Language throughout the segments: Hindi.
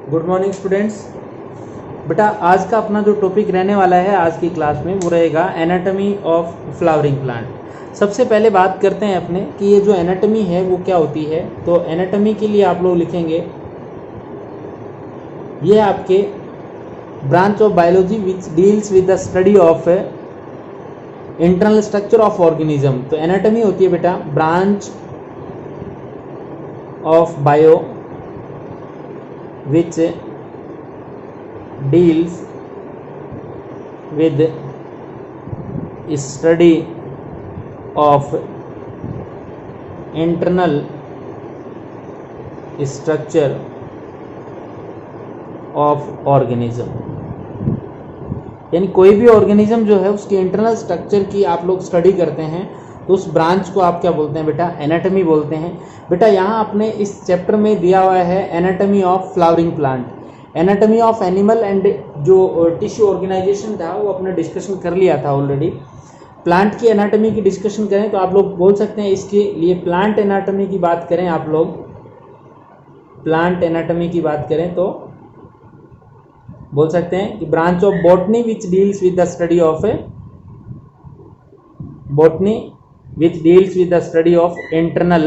Good morning students. बेटा आज का अपना जो टॉपिक रहने वाला है आज की क्लास में वो रहेगा एनाटॉमी ऑफ फ्लावरिंग प्लांट। सबसे पहले बात करते हैं अपने कि ये जो एनाटॉमी है वो क्या होती है। तो एनाटॉमी के लिए आप लोग लिखेंगे ये आपके branch of biology which deals with the study of internal structure of organism. तो एनाटॉमी होती है बेटा branch of bio which deals with study of internal structure of organism। यानी कोई भी ऑर्गेनिज्म जो है उसकी इंटरनल स्ट्रक्चर की आप लोग स्टडी करते हैं तो उस ब्रांच को आप क्या बोलते हैं बेटा, एनाटॉमी बोलते हैं। बेटा यहाँ अपने इस चैप्टर में दिया हुआ है anatomy of flowering plant, anatomy of animal and जो टिश्यू ऑर्गेनाइजेशन था वो अपने डिस्कशन कर लिया था ऑलरेडी। प्लांट की एनाटॉमी की डिस्कशन करें तो आप लोग बोल सकते हैं इसके लिए प्लांट एनाटॉमी की बात करें, आप लोग प्लांट एनाटॉमी की बात करें तो बोल सकते हैं कि branch of botany which deals with the study of botany which deals with the study of internal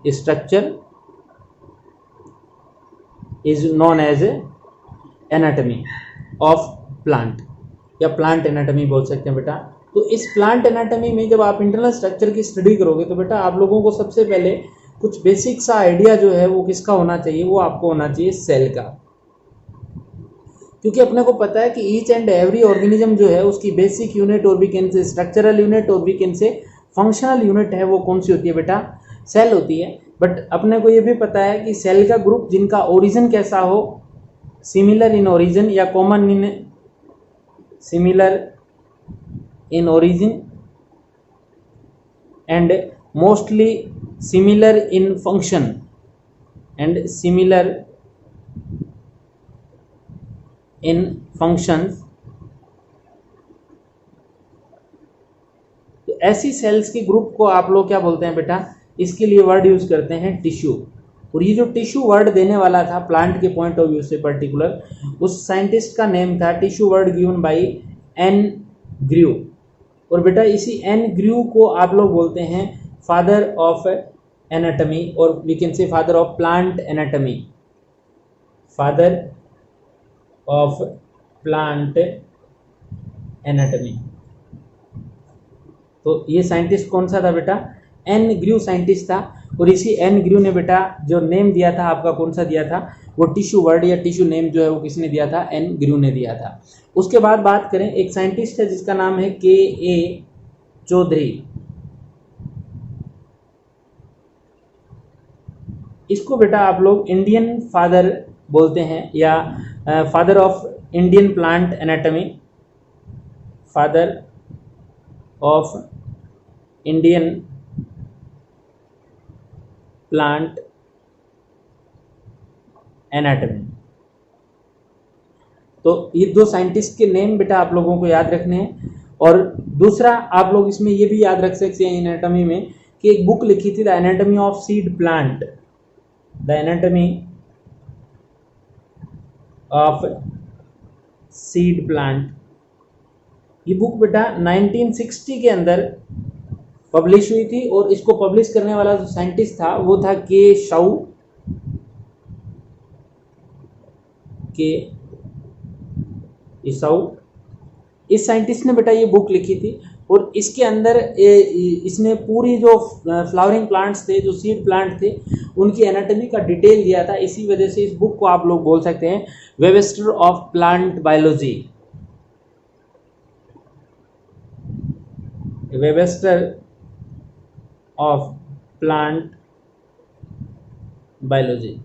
structure is known as anatomy of plant या plant anatomy बोल सकते हैं बेटा। तो इस plant anatomy में जब आप internal structure की स्टडी करोगे तो बेटा आप लोगों को सबसे पहले कुछ बेसिक सा आइडिया जो है वो किसका होना चाहिए, वो आपको होना चाहिए सेल का। क्योंकि अपने को पता है कि ईच एंड एवरी ऑर्गेनिज्म जो है उसकी बेसिक यूनिट और we can say structural unit और we can say functional unit है वो कौन सी होती है बेटा, सेल होती है। बट अपने को ये भी पता है कि सेल का ग्रुप जिनका ओरिजिन कैसा हो, सिमिलर इन ओरिजिन या common in similar in origin and mostly similar in function and similar in functions, तो ऐसी सेल्स के ग्रुप को आप लोग क्या बोलते हैं बेटा, इसके लिए वर्ड यूज करते हैं टिश्यू। और ये जो टिश्यू वर्ड देने वाला था प्लांट के पॉइंट ऑफ व्यू से पर्टिकुलर, उस साइंटिस्ट का नेम था tissue word given by N Grew. और बेटा इसी एन ग्रू को आप लोग बोलते हैं फादर ऑफ एनाटॉमी और we can say father of plant anatomy, father of plant anatomy. तो ये साइंटिस्ट कौन सा था बेटा, एन ग्रू साइंटिस्ट था। और इसी एन ग्रू ने बेटा जो नेम दिया था आपका कौन सा दिया था, वो टिश्यू वर्ड या टिश्यू नेम जो है वो किसने दिया था, एन ग्रू ने दिया था। उसके बाद बात करें एक साइंटिस्ट है जिसका नाम है के ए चौधरी। इसको बेटा आप लोग इंडियन फादर बोलते हैं या father of Indian plant anatomy, father of Indian plant anatomy. तो ये दो साइंटिस्ट के नेम बेटा आप लोगों को याद रखने हैं। और दूसरा आप लोग इसमें ये भी याद रख सकते हैं एनाटॉमी में कि एक बुक लिखी थी the anatomy of seed plant, the anatomy of seed plant. ये बुक बेटा 1960 के अंदर पब्लिश हुई थी और इसको पब्लिश करने वाला जो साइंटिस्ट था वो था के शाउ, के इसाउ। इस साइंटिस्ट ने बेटा ये बुक लिखी थी और इसके अंदर इसने पूरी जो फ्लावरिंग प्लांट्स थे, जो सीड प्लांट थे, उनकी एनाटॉमी का डिटेल दिया था। इसी वजह से इस बुक को आप लोग बोल सकते हैं Webster of plant biology, Webster of plant biology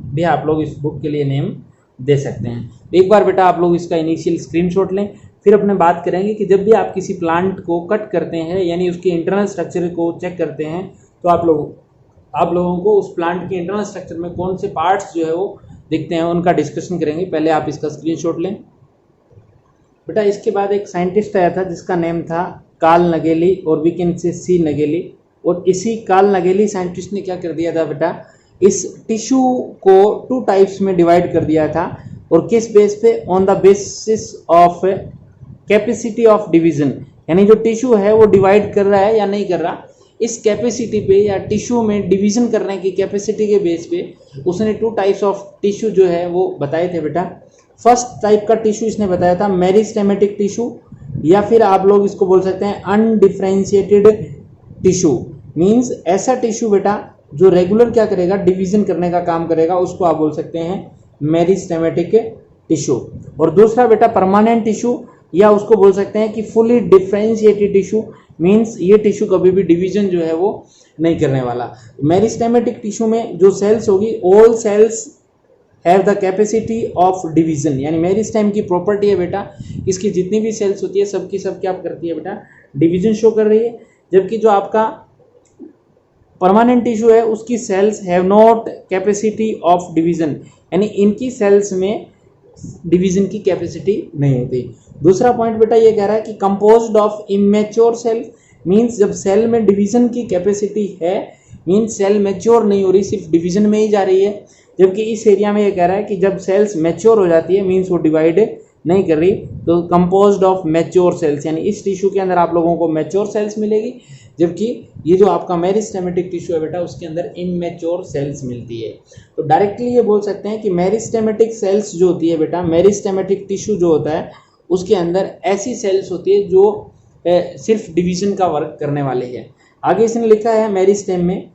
भी आप लोग इस बुक के लिए नेम दे सकते हैं। एक बार बेटा आप लोग इसका इनिशियल स्क्रीनशॉट लें, फिर अपने बात करेंगे कि जब भी आप किसी प्लांट को कट करते हैं यानी उसके इंटरनल स्ट्रक्चर को चेक करते हैं तो आप लोगों को उस प्लांट के इंटरनल स्ट्रक्चर में कौन से पार्ट्स जो है वो दिखते हैं उनका डिस्कशन करेंगे। पहले आप इसका स्क्रीनशॉट लें बेटा। इसके बाद एक साइंटिस्ट आया था जिसका नेम था कार्ल नगेली और वी कैन से सी नगेली। और इसी कार्ल नगेली साइंटिस्ट ने क्या कर दिया था बेटा, इस टिश्यू को 2 टाइप्स में डिवाइड कर दिया था। और किस बेस पे? On the basis of capacity of division, यानी जो टिश्यू है वो डिवाइड कर रहा है या नहीं कर रहा, इस कैपेसिटी पे या टिश्यू में डिवीजन करने की कैपेसिटी के बेस पे उसने 2 टाइप्स ऑफ टिश्यू जो है वो बताए थे बेटा। फर्स्ट टाइप का टिश्यू इसने बताया था मेरिस्टेमेटिक टिश्यू, या फिर आप लोग इसको बोल सकते हैं अनडिफरेंशिएटेड टिश्यू। मींस ऐसा टिश्यू बेटा जो रेगुलर क्या करेगा, डिवीजन करने का काम करेगा, उसको आप बोल सकते हैं मेरिस्टेमेटिक टिश्यू। और दूसरा बेटा परमानेंट टिश्यू, या उसको बोल सकते हैं कि फुली डिफरेंशिएटेड टिश्यू। मींस ये टिश्यू कभी भी डिवीजन जो है वो नहीं करने वाला। मेरिस्टेमेटिक टिश्यू में जो सेल्स होगी, all cells have the capacity of division, यानी मेरिस्टेम की प्रॉपर्टी है बेटा, इसकी जितनी भी सेल्स होती है सबकी सब क्या करती है बेटा, डिवीजन शो कर रही है। जबकि जो आपका परमानेंट टिश्यू है उसकी cells have not capacity of division, यानी इनकी सेल्स में डिवीजन की कैपेसिटी नहीं होती। दूसरा पॉइंट बेटा ये कह रहा है कि composed of immature cell, means जब सेल में डिवीजन की कैपेसिटी है, मींस सेल मैच्योर नहीं हो रही, सिर्फ डिवीजन में ही जा रही है। जबकि इस एरिया में ये कह रहा है कि जब सेल्स मैच्योर हो जाती है, मींस वो डिवाइड नहीं कर रही, तो कंपोज्ड ऑफ मैच्योर सेल्स, यानी इस टिश्यू के अंदर आप लोगों को मैच्योर सेल्स मिलेगी। जबकि ये जो आपका मेरिस्टेमेटिक टिश्यू है बेटा उसके अंदर इमेच्योर सेल्स मिलती है। तो डायरेक्टली ये बोल सकते हैं कि मेरिस्टेमेटिक सेल्स जो होती है बेटा, मेरिस्टेमेटिक टिश्यू जो होता है उसके अंदर ऐसी सेल्स होती है जो सिर्फ डिवीजन का वर्क करने वाले हैं। आगे इसने लिखा है मेरिस्टेम में,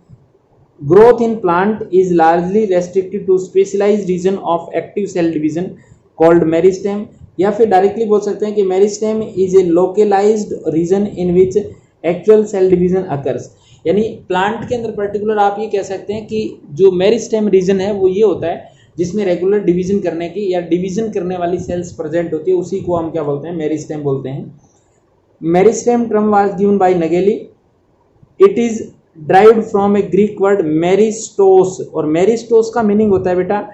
growth in plant is largely restricted to specialised region of active cell division called meristem. या फिर डायरेक्टली बोल सकते हैं कि meristem is a localised region in which actual cell division occurs, यानी प्लांट के अंदर पर्टिकुलर आप ये कह सकते हैं कि जो मेरिस्टेम रीजन है वो ये होता है जिसमें रेगुलर डिवीजन करने की या डिवीजन करने वाली सेल्स प्रेजेंट होती है, उसी को हम क्या बोलते हैं, मेरिस्टेम बोलते हैं। Meristem term was given by Nageli. It is derived from a Greek word meristos, और मेरिस्टोस का मीनिंग होता है बेटा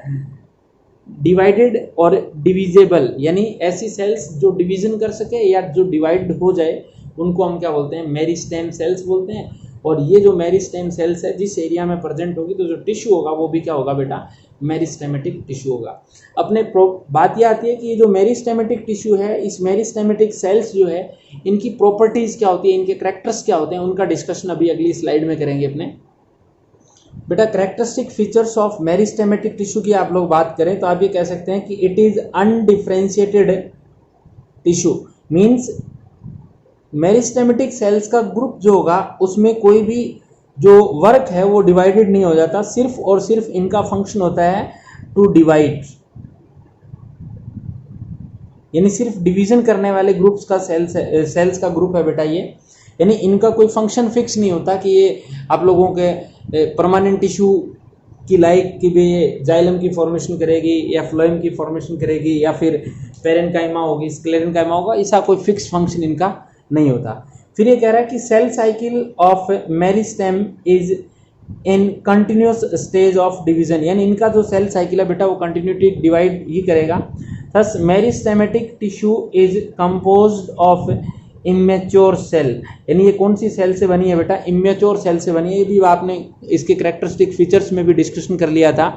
डिवाइडेड और डिविजेबल, यानी ऐसी सेल्स जो डिवीजन कर सके या जो डिवाइड हो जाए उनको हम क्या बोलते हैं, मेरिस्टेम सेल्स बोलते हैं। और ये जो मेरिस्टेम सेल्स है जिस एरिया में प्रेजेंट होगी तो जो टिश्यू होगा वो भी क्या होगा बेटा, मेरिस्टेमेटिक टिश्यू होगा। अपने बात यह आती है कि ये जो मेरिस्टेमेटिक टिश्यू है, इस मेरिस्टेमेटिक सेल्स जो है इनकी प्रॉपर्टीज क्या होती है, इनके कैरेक्टर्स क्या होते हैं, उनका डिस्कशन अभी अगली स्लाइड में करेंगे अपने बेटा। Characteristic features of meristematic tissue की आप लोग बात करें तो आप ये कह सकते हैं कि it is undifferentiated tissue. Means meristematic cells का ग्रुप जो होगा उसमें कोई भी जो वर्क है वो डिवाइडेड नहीं हो जाता, सिर्फ और सिर्फ इनका फंक्शन होता है टू डिवाइड, यानी सिर्फ डिवीजन करने वाले ग्रुप्स का सेल्स का ग्रुप है बेटा ये। यानी इनका कोई फंक्शन फिक्स नहीं होता कि ये आप लोगों के परमानेंट टिश्यू की लाइक कि भी ये जाइलम की फॉर्मेशन करेगी या फ्लोएम की फॉर्मेशन करेगी या फिर पेरेन्काइमा होगी, स्क्लेरेन्काइमा होगा, ऐसा कोई फिक्स फंक्शन इनका नहीं होता। फिर ये कह रहा है कि cell cycle of meristem is in continuous stage of division, यानी इनका जो सेल साइकिल है बेटा वो कंटिन्यूटी डिवाइड ही करेगा। Thus meristematic tissue is composed of immature cell, यानी ये कौन सी सेल से बनी है बेटा, इमेच्योर सेल से बनी है। ये भी आपने इसके कैरेक्टरिस्टिक फीचर्स में भी डिस्कशन कर लिया था।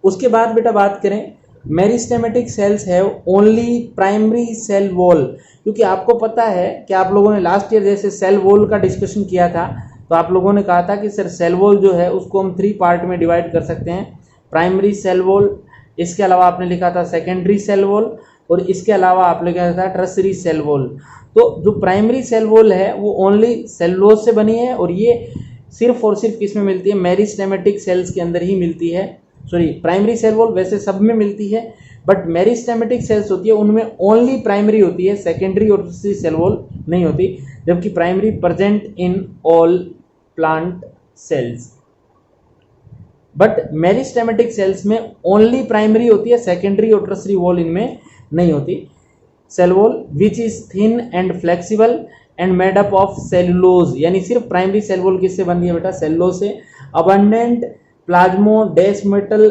उसके बाद बेटा बात करें, meristematic cells have only primary cell wall, क्योंकि आपको पता है कि आप लोगों ने लास्ट ईयर जैसे सेल वॉल का डिस्कशन किया था तो आप लोगों ने कहा था कि सर सेल वॉल जो है उसको हम 3 पार्ट में डिवाइड कर सकते हैं, प्राइमरी सेल वॉल, इसके अलावा आपने लिखा था सेकेंडरी सेल वॉल, और इसके अलावा आपने लिखा था टर्सरी सेल वॉल। तो जो प्राइमरी सेल वॉल है वो ओनली सेलुलोज से बनी है और ये सिर्फ और सिर्फ किस में मिलती है, मेरिस्टेमेटिक सेल्स के अंदर ही मिलती है। सॉरी, प्राइमरी सेल वॉल वैसे सब में मिलती है बट मेरिस्टेमेटिक सेल्स होती है उनमें ओनली प्राइमरी होती है, सेकेंडरी और टर्सरी सेल वॉल नहीं होती, जबकि primary present in all plant cells. But meristematic cells में ओनली प्राइमरी होती है, सेकेंडरी और टर्सरी वॉल इनमें नहीं होती। Cell wall which is thin and flexible and made up of cellulose, यानी सिर्फ प्राइमरी सेल वॉल किससे बनती है बेटा, सेलुलोज से। Abundant plasmodesmatal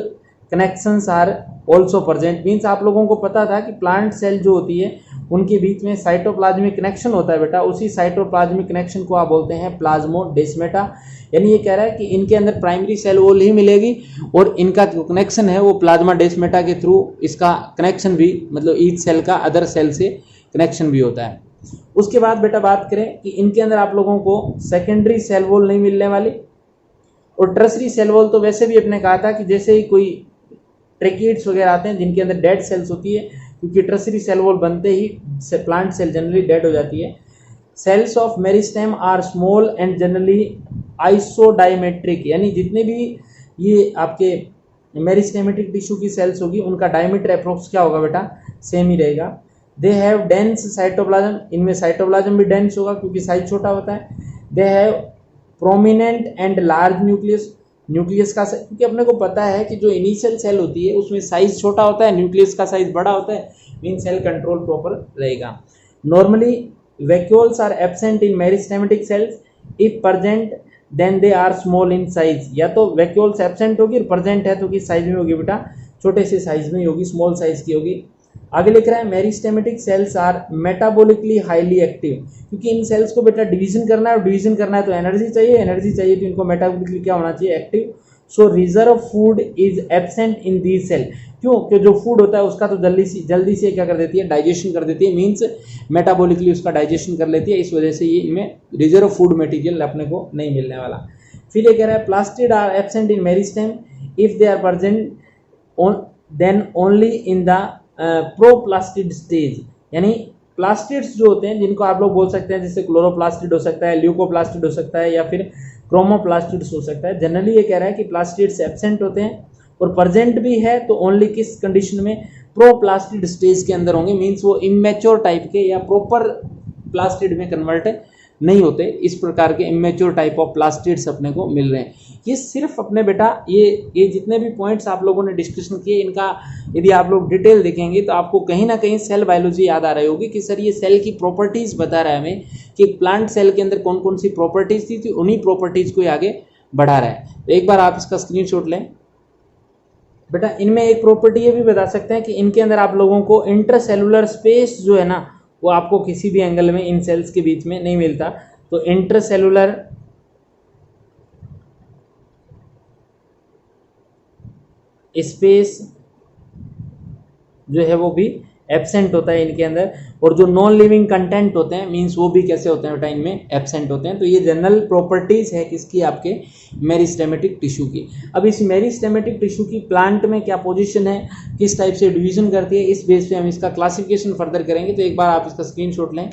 connections are also present, means आप लोगों को पता था कि प्लांट सेल जो होती है उनके बीच में साइटोप्लाज्मिक कनेक्शन होता है बेटा, उसी साइटोप्लाज्मिक कनेक्शन को आप बोलते हैं प्लाज्मोडेस्माटा। यानी ये कह रहा है कि इनके अंदर प्राइमरी सेल वॉल ही मिलेगी और इनका जो कनेक्शन है वो प्लाज्माडेस्माटा के थ्रू इसका कनेक्शन भी, मतलब ईच सेल का अदर सेल से कनेक्शन भी होता है। उसके बाद बेटा बात करें कि इनके अंदर आप लोगों को सेकेंडरी सेल वॉल नहीं मिलने वाली, और टर्सरी सेल वॉल तो वैसे भी अपने कहा था कि जैसे ही कोई ट्रेकिड्स वगैरह आते हैं जिनके अंदर डेड सेल्स होती है, क्योंकि टर्सरी सेल वॉल बनते ही प्लांट सेल जनरली डेड हो जाती है। Cells of meristem are small and generally isodiametric, यानी जितने भी ये आपके मेरिस्टेमेटिक टिश्यू की सेल्स होगी उनका डायमीटर अप्रोक्स क्या होगा बेटा, सेम ही रहेगा। दे हैव डेंस साइटोप्लाज्म, इनमें साइटोप्लाज्म भी डेंस होगा क्योंकि साइज छोटा होता है। They have prominent and large nucleus, nucleus का, क्योंकि अपने को पता है कि जो इनिशियल सेल होती है उसमें साइज छोटा होता है, न्यूक्लियस का साइज बड़ा होता है, मीन सेल कंट्रोल प्रॉपर रहेगा। Normally vacuoles are absent in meristematic cells, if present then they are small in size. या तो वैक्यूल्स एब्सेंट होगी और प्रेजेंट है तो किस साइज में होगी बेटा, छोटे से साइज में होगी, स्मॉल साइज की होगी। आगे लिख रहा है meristematic cells are metabolically highly active, क्योंकि इन सेल्स को बेटा डिवीजन करना है और डिवीजन करना है तो एनर्जी चाहिए, एनर्जी चाहिए तो इनको मेटाबॉलिकली क्या होना चाहिए, active. So reserve food is absent in these cell, क्यों, कि जो फूड होता है उसका तो जल्दी से क्या कर देती है, डाइजेशन कर देती है, मीन्स मेटाबॉलिकली उसका डाइजेशन कर लेती है, इस वजह से ये इनमें रिजर्व फूड मटेरियल अपने को नहीं मिलने वाला। फिर ये कह रहा है plastid are absent in meristem if they are present then only in the proplastid stage, यानी प्लास्टिड्स जो होते हैं जिनको आप लोग बोल सकते हैं, जैसे क्लोरोप्लास्टिड हो सकता है, ल्यूकोप्लास्टिड हो सकता है, या फिर क्रोमोप्लास्टिड्स हो सकता है। जनरली ये कह रहा है कि प्लास्टिड्स एब्सेंट होते हैं और प्रेजेंट भी है तो ओनली किस कंडीशन में, प्रोप्लास्टिड स्टेज के अंदर होंगे, मीन्स वो इमेच्योर टाइप के या प्रॉपर प्लास्टिड में कन्वर्ट नहीं होते। इस प्रकार के इमेच्योर टाइप ऑफ प्लास्टिड्स अपने को मिल रहे हैं। ये सिर्फ अपने बेटा ये जितने भी पॉइंट्स आप लोगों ने डिस्कशन किए इनका यदि आप लोग डिटेल देखेंगे तो आपको कहीं ना कहीं सेल बायोलॉजी याद आ रही होगी कि सर ये सेल की प्रॉपर्टीज बता रहा है हमें कि प्लांट सेल के अंदर कौन कौन सी प्रॉपर्टीज थी, उन्हीं प्रॉपर्टीज को आगे बढ़ा रहा है। तो एक बार आप इसका स्क्रीनशॉट लें बेटा। इनमें एक प्रॉपर्टी ये भी बता सकते हैं कि इनके अंदर आप लोगों को इंटरसेलुलर स्पेस जो है ना वो आपको किसी भी एंगल में इन सेल्स के बीच में नहीं मिलता, तो इंटरसेलुलर स्पेस जो है वो भी एब्सेंट होता है इनके अंदर, और जो नॉन लिविंग कंटेंट होते हैं मींस वो भी कैसे होते हैं बेटा, इनमें एब्सेंट होते हैं। तो ये जनरल प्रॉपर्टीज है किसकी, आपके मेरिस्टेमेटिक टिश्यू की। अब इस मेरिस्टेमेटिक टिश्यू की प्लांट में क्या पोजीशन है, किस टाइप से डिवीजन करती है, इस बेस पे हम इसका क्लासिफिकेशन फर्दर करेंगे। तो एक बार आप इसका स्क्रीनशॉट लें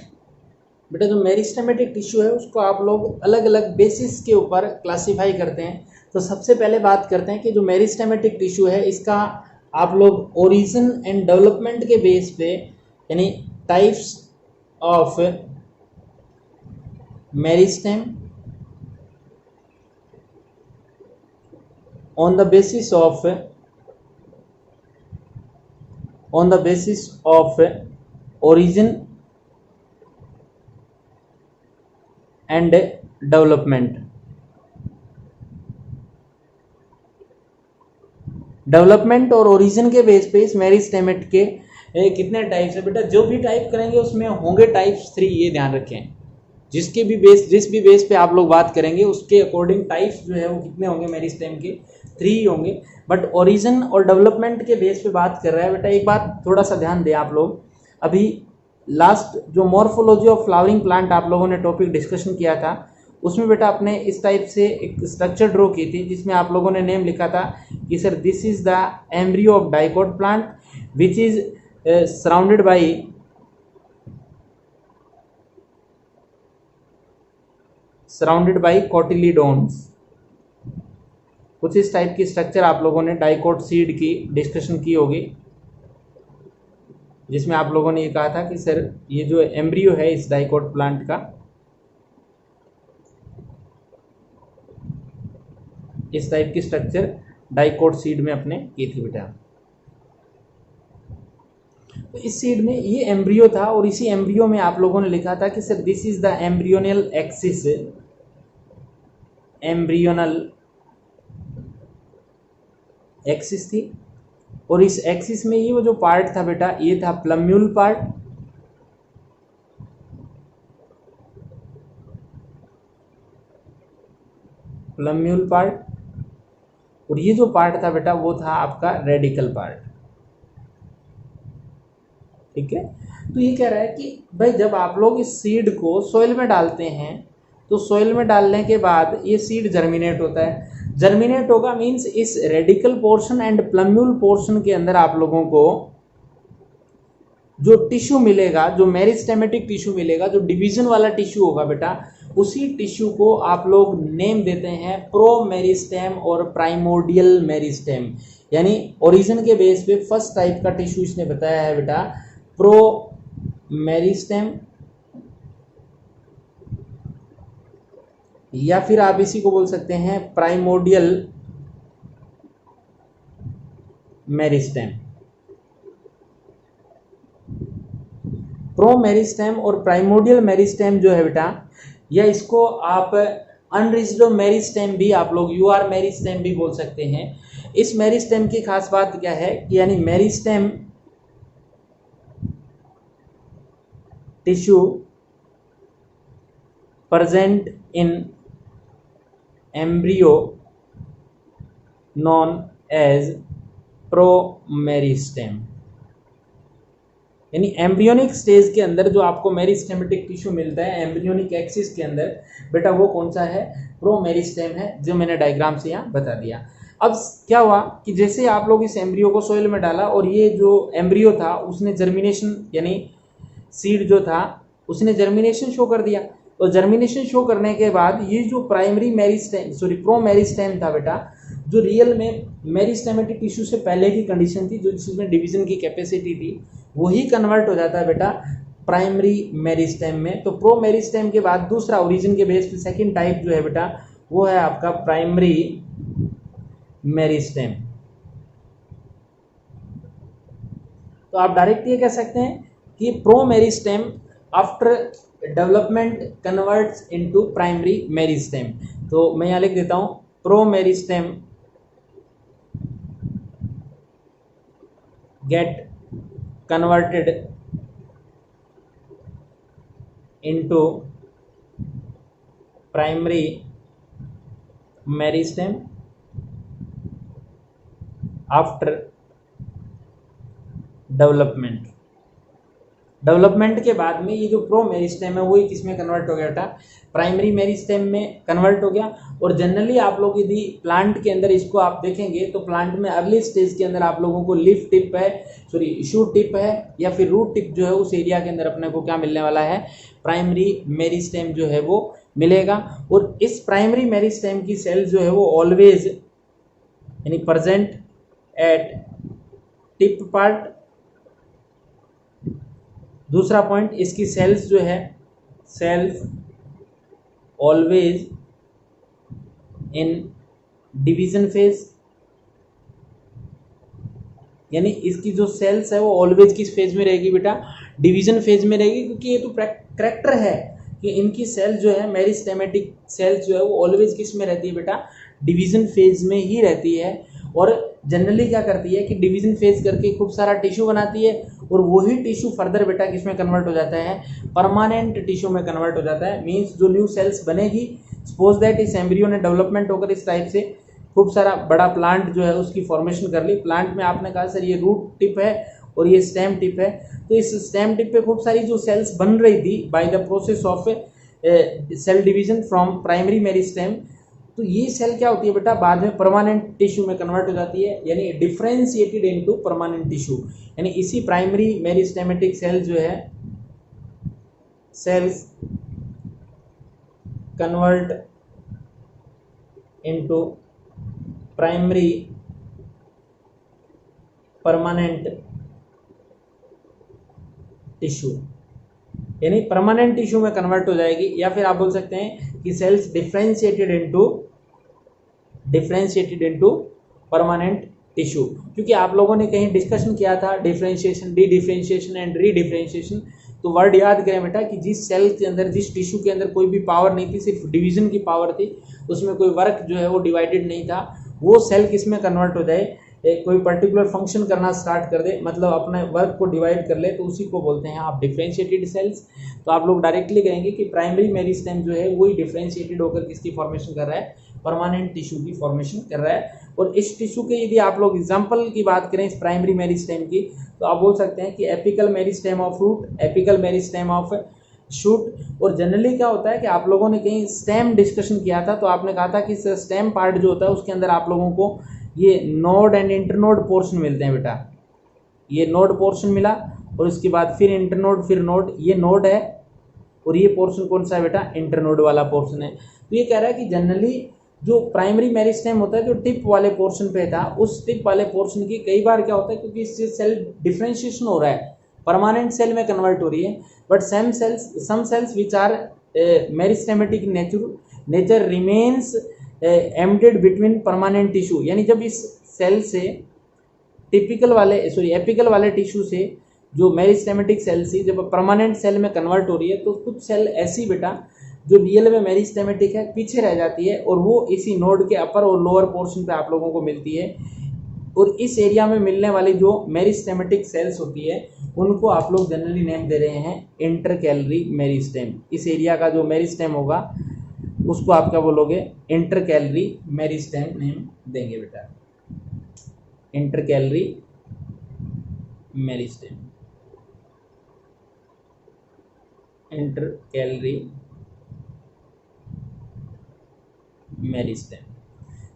बेटा। जो मेरिस्टेमेटिक टिश्यू है उसको आप लोग अलग अलग बेसिस के ऊपर क्लासीफाई करते हैं। तो सबसे पहले बात करते हैं कि जो मेरिस्टेमेटिक टिश्यू है इसका आप लोग ओरिजिन एंड डेवलपमेंट के बेस पे, यानी types of meristem on the basis of origin and development। Development और ओरिजिन के बेस पे इस मेरिस्टेमेट के कितने टाइप्स है बेटा, जो भी टाइप करेंगे उसमें होंगे टाइप्स 3, ये ध्यान रखें। जिस भी बेस पे आप लोग बात करेंगे उसके अकॉर्डिंग टाइप्स जो है वो कितने होंगे, मेरिस्टेम के 3 होंगे। बट ओरिजिन और डेवलपमेंट के बेस पे बात कर रहा है बेटा। एक बात थोड़ा सा ध्यान दें आप लोग, अभी लास्ट जो मॉर्फोलॉजी ऑफ फ्लावरिंग प्लांट आप लोगों ने टॉपिक डिस्कशन किया था उसमें बेटा आपने इस टाइप से एक स्ट्रक्चर ड्रॉ की थी जिसमें आप लोगों ने नेम लिखा था कि sir this is the embryo of dicot plant which is surrounded by cotyledons. कुछ इस टाइप की स्ट्रक्चर आप लोगों ने डाइकोट सीड की डिस्कशन की होगी, जिसमें आप लोगों ने ये कहा था कि सर ये जो एम्ब्रियो है इस डाइकोट प्लांट का, इस टाइप की स्ट्रक्चर डाइकोट सीड में अपने की थी बेटा। तो इस सीड में ये एम्ब्रियो था और इसी एम्ब्रियो में आप लोगों ने लिखा था कि sir this is the embryonal axis, embryonal axis थी। और इस एक्सिस में ये वो जो पार्ट था बेटा ये था प्लम्यूल पार्ट, प्लम्यूल पार्ट, और ये जो पार्ट था बेटा वो था आपका रेडिकल पार्ट। ठीक है, तो ये कह रहा है कि भाई जब आप लोग इस सीड को सोइल में डालते हैं तो सोइल में डालने के बाद ये सीड जर्मिनेट होता है। जर्मिनेट होगा मीन्स इस radical portion and plumule portion के अंदर आप लोगों को जो टिश्यू मिलेगा, जो मेरिस्टेमेटिक टिश्यू मिलेगा, जो डिवीजन वाला टिश्यू होगा बेटा, उसी टिश्यू को आप लोग नेम देते हैं प्रो मेरिस्टेम और प्राइमोर्डियल मेरिस्टेम। यानी ओरिजिन के बेस पे फर्स्ट टाइप का टिश्यू इसने बताया है बेटा प्रो मेरिस्टेम, या फिर आप इसी को बोल सकते हैं प्राइमोर्डियल मेरिस्टेम। प्रो मेरिस्टेम और प्राइमोर्डियल मेरिस्टेम जो है बेटा, या इसको आप अनरिज्ड मेरिस्टेम भी आप लोग यूआर मेरिस्टेम भी बोल सकते हैं। इस मेरिस्टेम की खास बात क्या है कि यानी meristem tissue present in embryo known as promeristem। यानी एम्ब्रियोनिक स्टेज के अंदर जो आपको मेरिस्टेमेटिक टिश्यू मिलता है एम्ब्रियोनिक एक्सिस के अंदर बेटा, वो कौन सा है? प्रोमेरिस्टेम है, जो मैंने डायग्राम से यहाँ बता दिया। अब क्या हुआ कि जैसे आप लोग इस एम्ब्रियो को सोइल में डाला और ये जो एम्ब्रियो था उसने जर्मिनेशन, यानी सीड जो था उसने जर्मिनेशन शो कर दिया। तो जर्मिनेशन शो करने के बाद ये जो प्राइमरी मेरिस्टेम प्रोमेरिस्टेम था बेटा, जो रियल में मेरिस्टेमेटिक टिश्यू से पहले की कंडीशन थी, जो जिसमें डिवीजन की कैपेसिटी थी, वही कन्वर्ट हो जाता है बेटा प्राइमरी मेरिस्टेम में। तो प्रोमेरिस्टेम के बाद दूसरा ओरिजिन के बेस पे सेकंड टाइप जो है बेटा वो है आपका प्राइमरी मेरिस्टेम। तो आप डायरेक्ट ये कह सकते हैं कि promeristem after development converts into primary meristem. तो मैं यहाँ लिख देता हूँ promeristem get converted into primary meristem after development के बाद में ये जो प्रो मेरिस्टेम है वही किस में कन्वर्ट हो गया बेटा? प्राइमरी मेरिस्टेम में कन्वर्ट हो गया। और जनरली आप लोग यदि प्लांट के अंदर इसको आप देखेंगे तो प्लांट में अर्ली स्टेज के अंदर आप लोगों को लीफ टिप है, शूट टिप है या फिर रूट टिप जो है उस एरिया के अंदर अपने को क्या मिलने वाला है? प्राइमरी मेरिस्टेम जो है वो मिलेगा। और इस प्राइमरी मेरिस्टेम की सेल जो है वो ऑलवेज यानी प्रेजेंट एट टिप पार्ट। दूसरा पॉइंट, इसकी सेल्स जो है cells always in division phase, यानी इसकी जो सेल्स है वो ऑलवेज किस फेज में रहेगी बेटा? डिवीजन फेज में रहेगी। क्योंकि ये तो करैक्टर है कि इनकी सेल जो है मेरिस्टेमेटिक सेल्स जो है वो ऑलवेज किस में रहती है बेटा? डिवीजन फेज में ही रहती है। और जनरली क्या करती है कि डिवीजन फेज करके खूब सारा टिश्यू बनाती है और वही टिश्यू फर्दर बेटा किस में कन्वर्ट हो जाता है? परमानेंट टिश्यू में कन्वर्ट हो जाता है। मींस जो न्यू सेल्स बनेगी, सपोज दैट इस एम्ब्रियो ने डेवलपमेंट होकर इस टाइप से खूब सारा बड़ा प्लांट जो है उसकी फॉर्मेशन कर ली। प्लांट में आपने कहा सर ये रूट टिप है और ये स्टेम टिप है, तो इस स्टेम टिप पे खूब सारी जो सेल्स बन रही थी by the process of cell division from primary meristem, तो ये सेल क्या होती है बेटा? बाद में परमानेंट टिश्यू में कन्वर्ट हो जाती है, यानी डिफरेंशिएटेड इनटू परमानेंट टिश्यू। यानी इसी प्राइमरी मेरिस्टेमेटिक सेल जो है cells convert into primary permanent tissue, यानी परमानेंट टिश्यू में कन्वर्ट हो जाएगी। या फिर आप बोल सकते हैं कि cells differentiated into permanent tissue. क्योंकि आप लोगों ने कहीं डिस्कशन किया था differentiation, dedifferentiation and redifferentiation, तो वर्ड याद करें बेटा कि जिस सेल के अंदर, जिस टिश्यू के अंदर कोई भी पावर नहीं थी, सिर्फ डिवीजन की पावर थी, उसमें कोई वर्क जो है वो डिवाइडेड नहीं था, वो सेल किस में कन्वर्ट हो जाए? कोई पर्टिकुलर फंक्शन करना स्टार्ट कर दे, मतलब अपने वर्क को डिवाइड कर ले, तो उसी को बोलते हैं आप डिफरेंशिएटेड सेल्स। तो आप लोग डायरेक्टली कहेंगे कि प्राइमरी मेरिस्टेम जो है वही डिफरेंशिएटेड होकर किसकी फॉर्मेशन कर रहा है, परमानेंट टिश्यू की फॉर्मेशन कर रहा है। और इस टिश्यू के यदि आप लोग एग्जाम्पल की बात करें इस प्राइमरी मेरिस्टेम की, तो आप बोल सकते हैं कि apical meristem of root, apical meristem of shoot. और जनरली क्या होता है कि आप लोगों ने कहीं स्टेम डिस्कशन किया था, तो आपने कहा था कि स्टेम पार्ट जो होता है उसके अंदर आप लोगों को ये नोड एंड इंटरनोड पोर्शन मिलते हैं बेटा। ये नोड पोर्शन मिला और उसके बाद फिर इंटरनोड, फिर नोड, ये नोड है और ये पोर्शन कौन सा है बेटा, इंटरनोड वाला पोर्शन है। तो ये कह रहा है कि जनरली जो प्राइमरी मेरिस्टेम होता है जो टिप वाले पोर्शन पे था, उस टिप वाले पोर्शन की कई बार क्या होता है, क्योंकि इससे सेल डिफरेंशिएशन हो रहा है, परमानेंट सेल में कन्वर्ट हो रही है, but some cells which are meristematic nature remains embedded between permanent tissue. यानी जब इस सेल से एपिकल वाले टिश्यू से जो मेरिस्टेमेटिक सेल थी जब परमानेंट सेल में कन्वर्ट हो रही है, तो कुछ सेल ऐसी बेटा जो रियल में मेरिस्टेमेटिक है पीछे रह जाती है और वो इसी नोड के अपर और लोअर पोर्शन पे आप लोगों को मिलती है। और इस एरिया में मिलने वाली जो मेरिस्टेमेटिक सेल्स होती है उनको आप लोग जनरली नेम दे रहे हैं इंटरकैलरी मेरिस्टेम। इस एरिया का जो मेरिस्टेम होगा उसको आप क्या बोलोगे, इंटरकैलरी मेरिस्टेम नेम देंगे बेटा, इंटरकैलरी मेरिस्टेम, इंटरकैलरी मेरिस्टेम।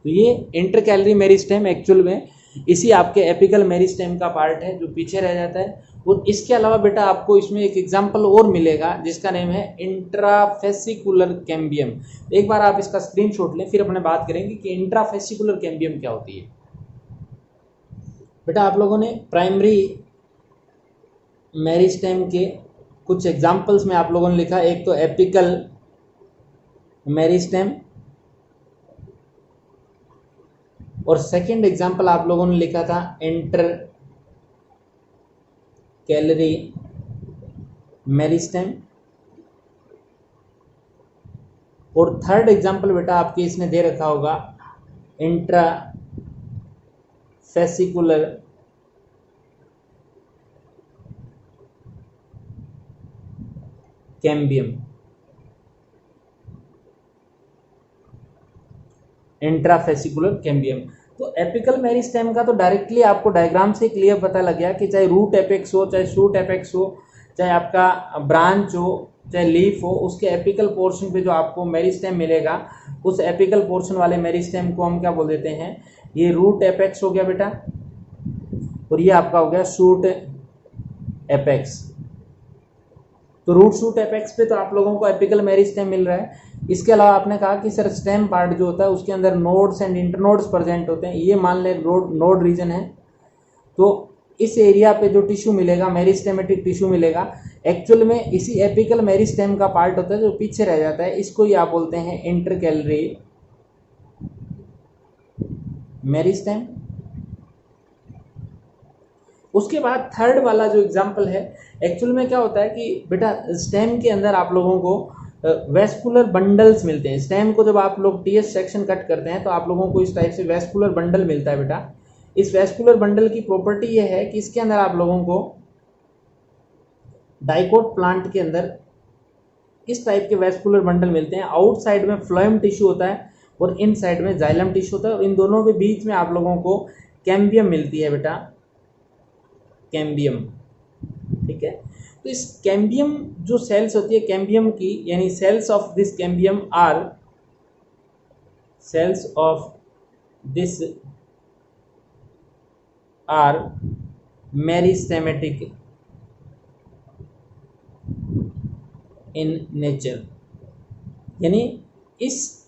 तो ये इंटरकैलरी मेरिस्टेम एक्चुअल में इसी आपके एपिकल मेरिस्टेम का पार्ट है जो पीछे रह जाता है। और इसके अलावा बेटा आपको इसमें एक एग्जांपल और मिलेगा जिसका नेम है इंट्राफेसिकुलर कैम्बियम। एक बार आप इसका स्क्रीनशॉट लें, फिर अपने बात करेंगे कि इंट्राफेसिकुलर कैम्बियम क्या होती है। बेटा आप लोगों ने प्राइमरी मेरिस्टेम के कुछ एग्जांपल्स में आप लोगों ने लिखा, एक तो एपिकल मेरिस्टेम और सेकंड एग्जांपल आप लोगों ने लिखा था इंटरकैलरी मेरिस्टेम। और थर्ड एग्जांपल बेटा आपके इसने दे रखा होगा इंट्राफेसिकुलर कैम्बियम, इंट्राफेसिकुलर कैम्बियम। तो एपिकल मेरिस्टेम का तो डायरेक्टली आपको डायग्राम से क्लियर पता लग गया कि चाहे रूट एपेक्स हो, चाहे शूट एपेक्स हो, चाहे आपका ब्रांच हो, चाहे लीफ हो, उसके एपिकल पोर्शन पे जो आपको मेरिस्टेम मिलेगा उस एपिकल पोर्शन वाले मेरिस्टेम को हम क्या बोल देते हैं, ये रूट एपेक्स हो गया बेटा और ये आपका हो गया शूट एपेक्स। तो रूट शूट एपेक्स पे तो आप लोगों को एपिकल मेरिस्टेम मिल रहा है। इसके अलावा आपने कहा कि सर स्टेम पार्ट जो होता है उसके अंदर नोड्स एंड इंटरनोड्स प्रेजेंट होते हैं, ये मान ले नोड रीजन है। तो इस एरिया पे जो टिश्यू मिलेगा, मेरिस्टेमेटिक टिश्यू मिलेगा, एक्चुअल में इसी एपिकल मेरिस्टेम का पार्ट होता है जो पीछे रह जाता है, इसको ही आप बोलते हैं इंटरकैलरी मेरिस्टेम। उसके बाद थर्ड वाला जो एग्जांपल है, एक्चुअल में क्या होता है कि बेटा स्टेम के अंदर आप लोगों को वेस्कुलर बंडल्स मिलते हैं। स्टेम को जब आप लोग टीएस सेक्शन कट करते हैं तो आप लोगों को इस टाइप से वेस्कुलर बंडल मिलता है बेटा। इस वेस्कुलर बंडल की प्रॉपर्टी यह है कि इसके अंदर आप लोगों को डाइकोट प्लांट के अंदर इस टाइप के वेस्कुलर बंडल मिलते हैं। आउटसाइड में फ्लोएम टिश्यू होता है और इन साइड में जाइलम टिश्यू होता है और इन दोनों के बीच में आप लोगों को कैम्बियम मिलती है बेटा, कैम्बियम। ठीक है, तो इस कैम्बियम जो सेल्स होती है कैम्बियम की, यानी cells of this cambium are, cells of this are meristematic in nature. यानी इस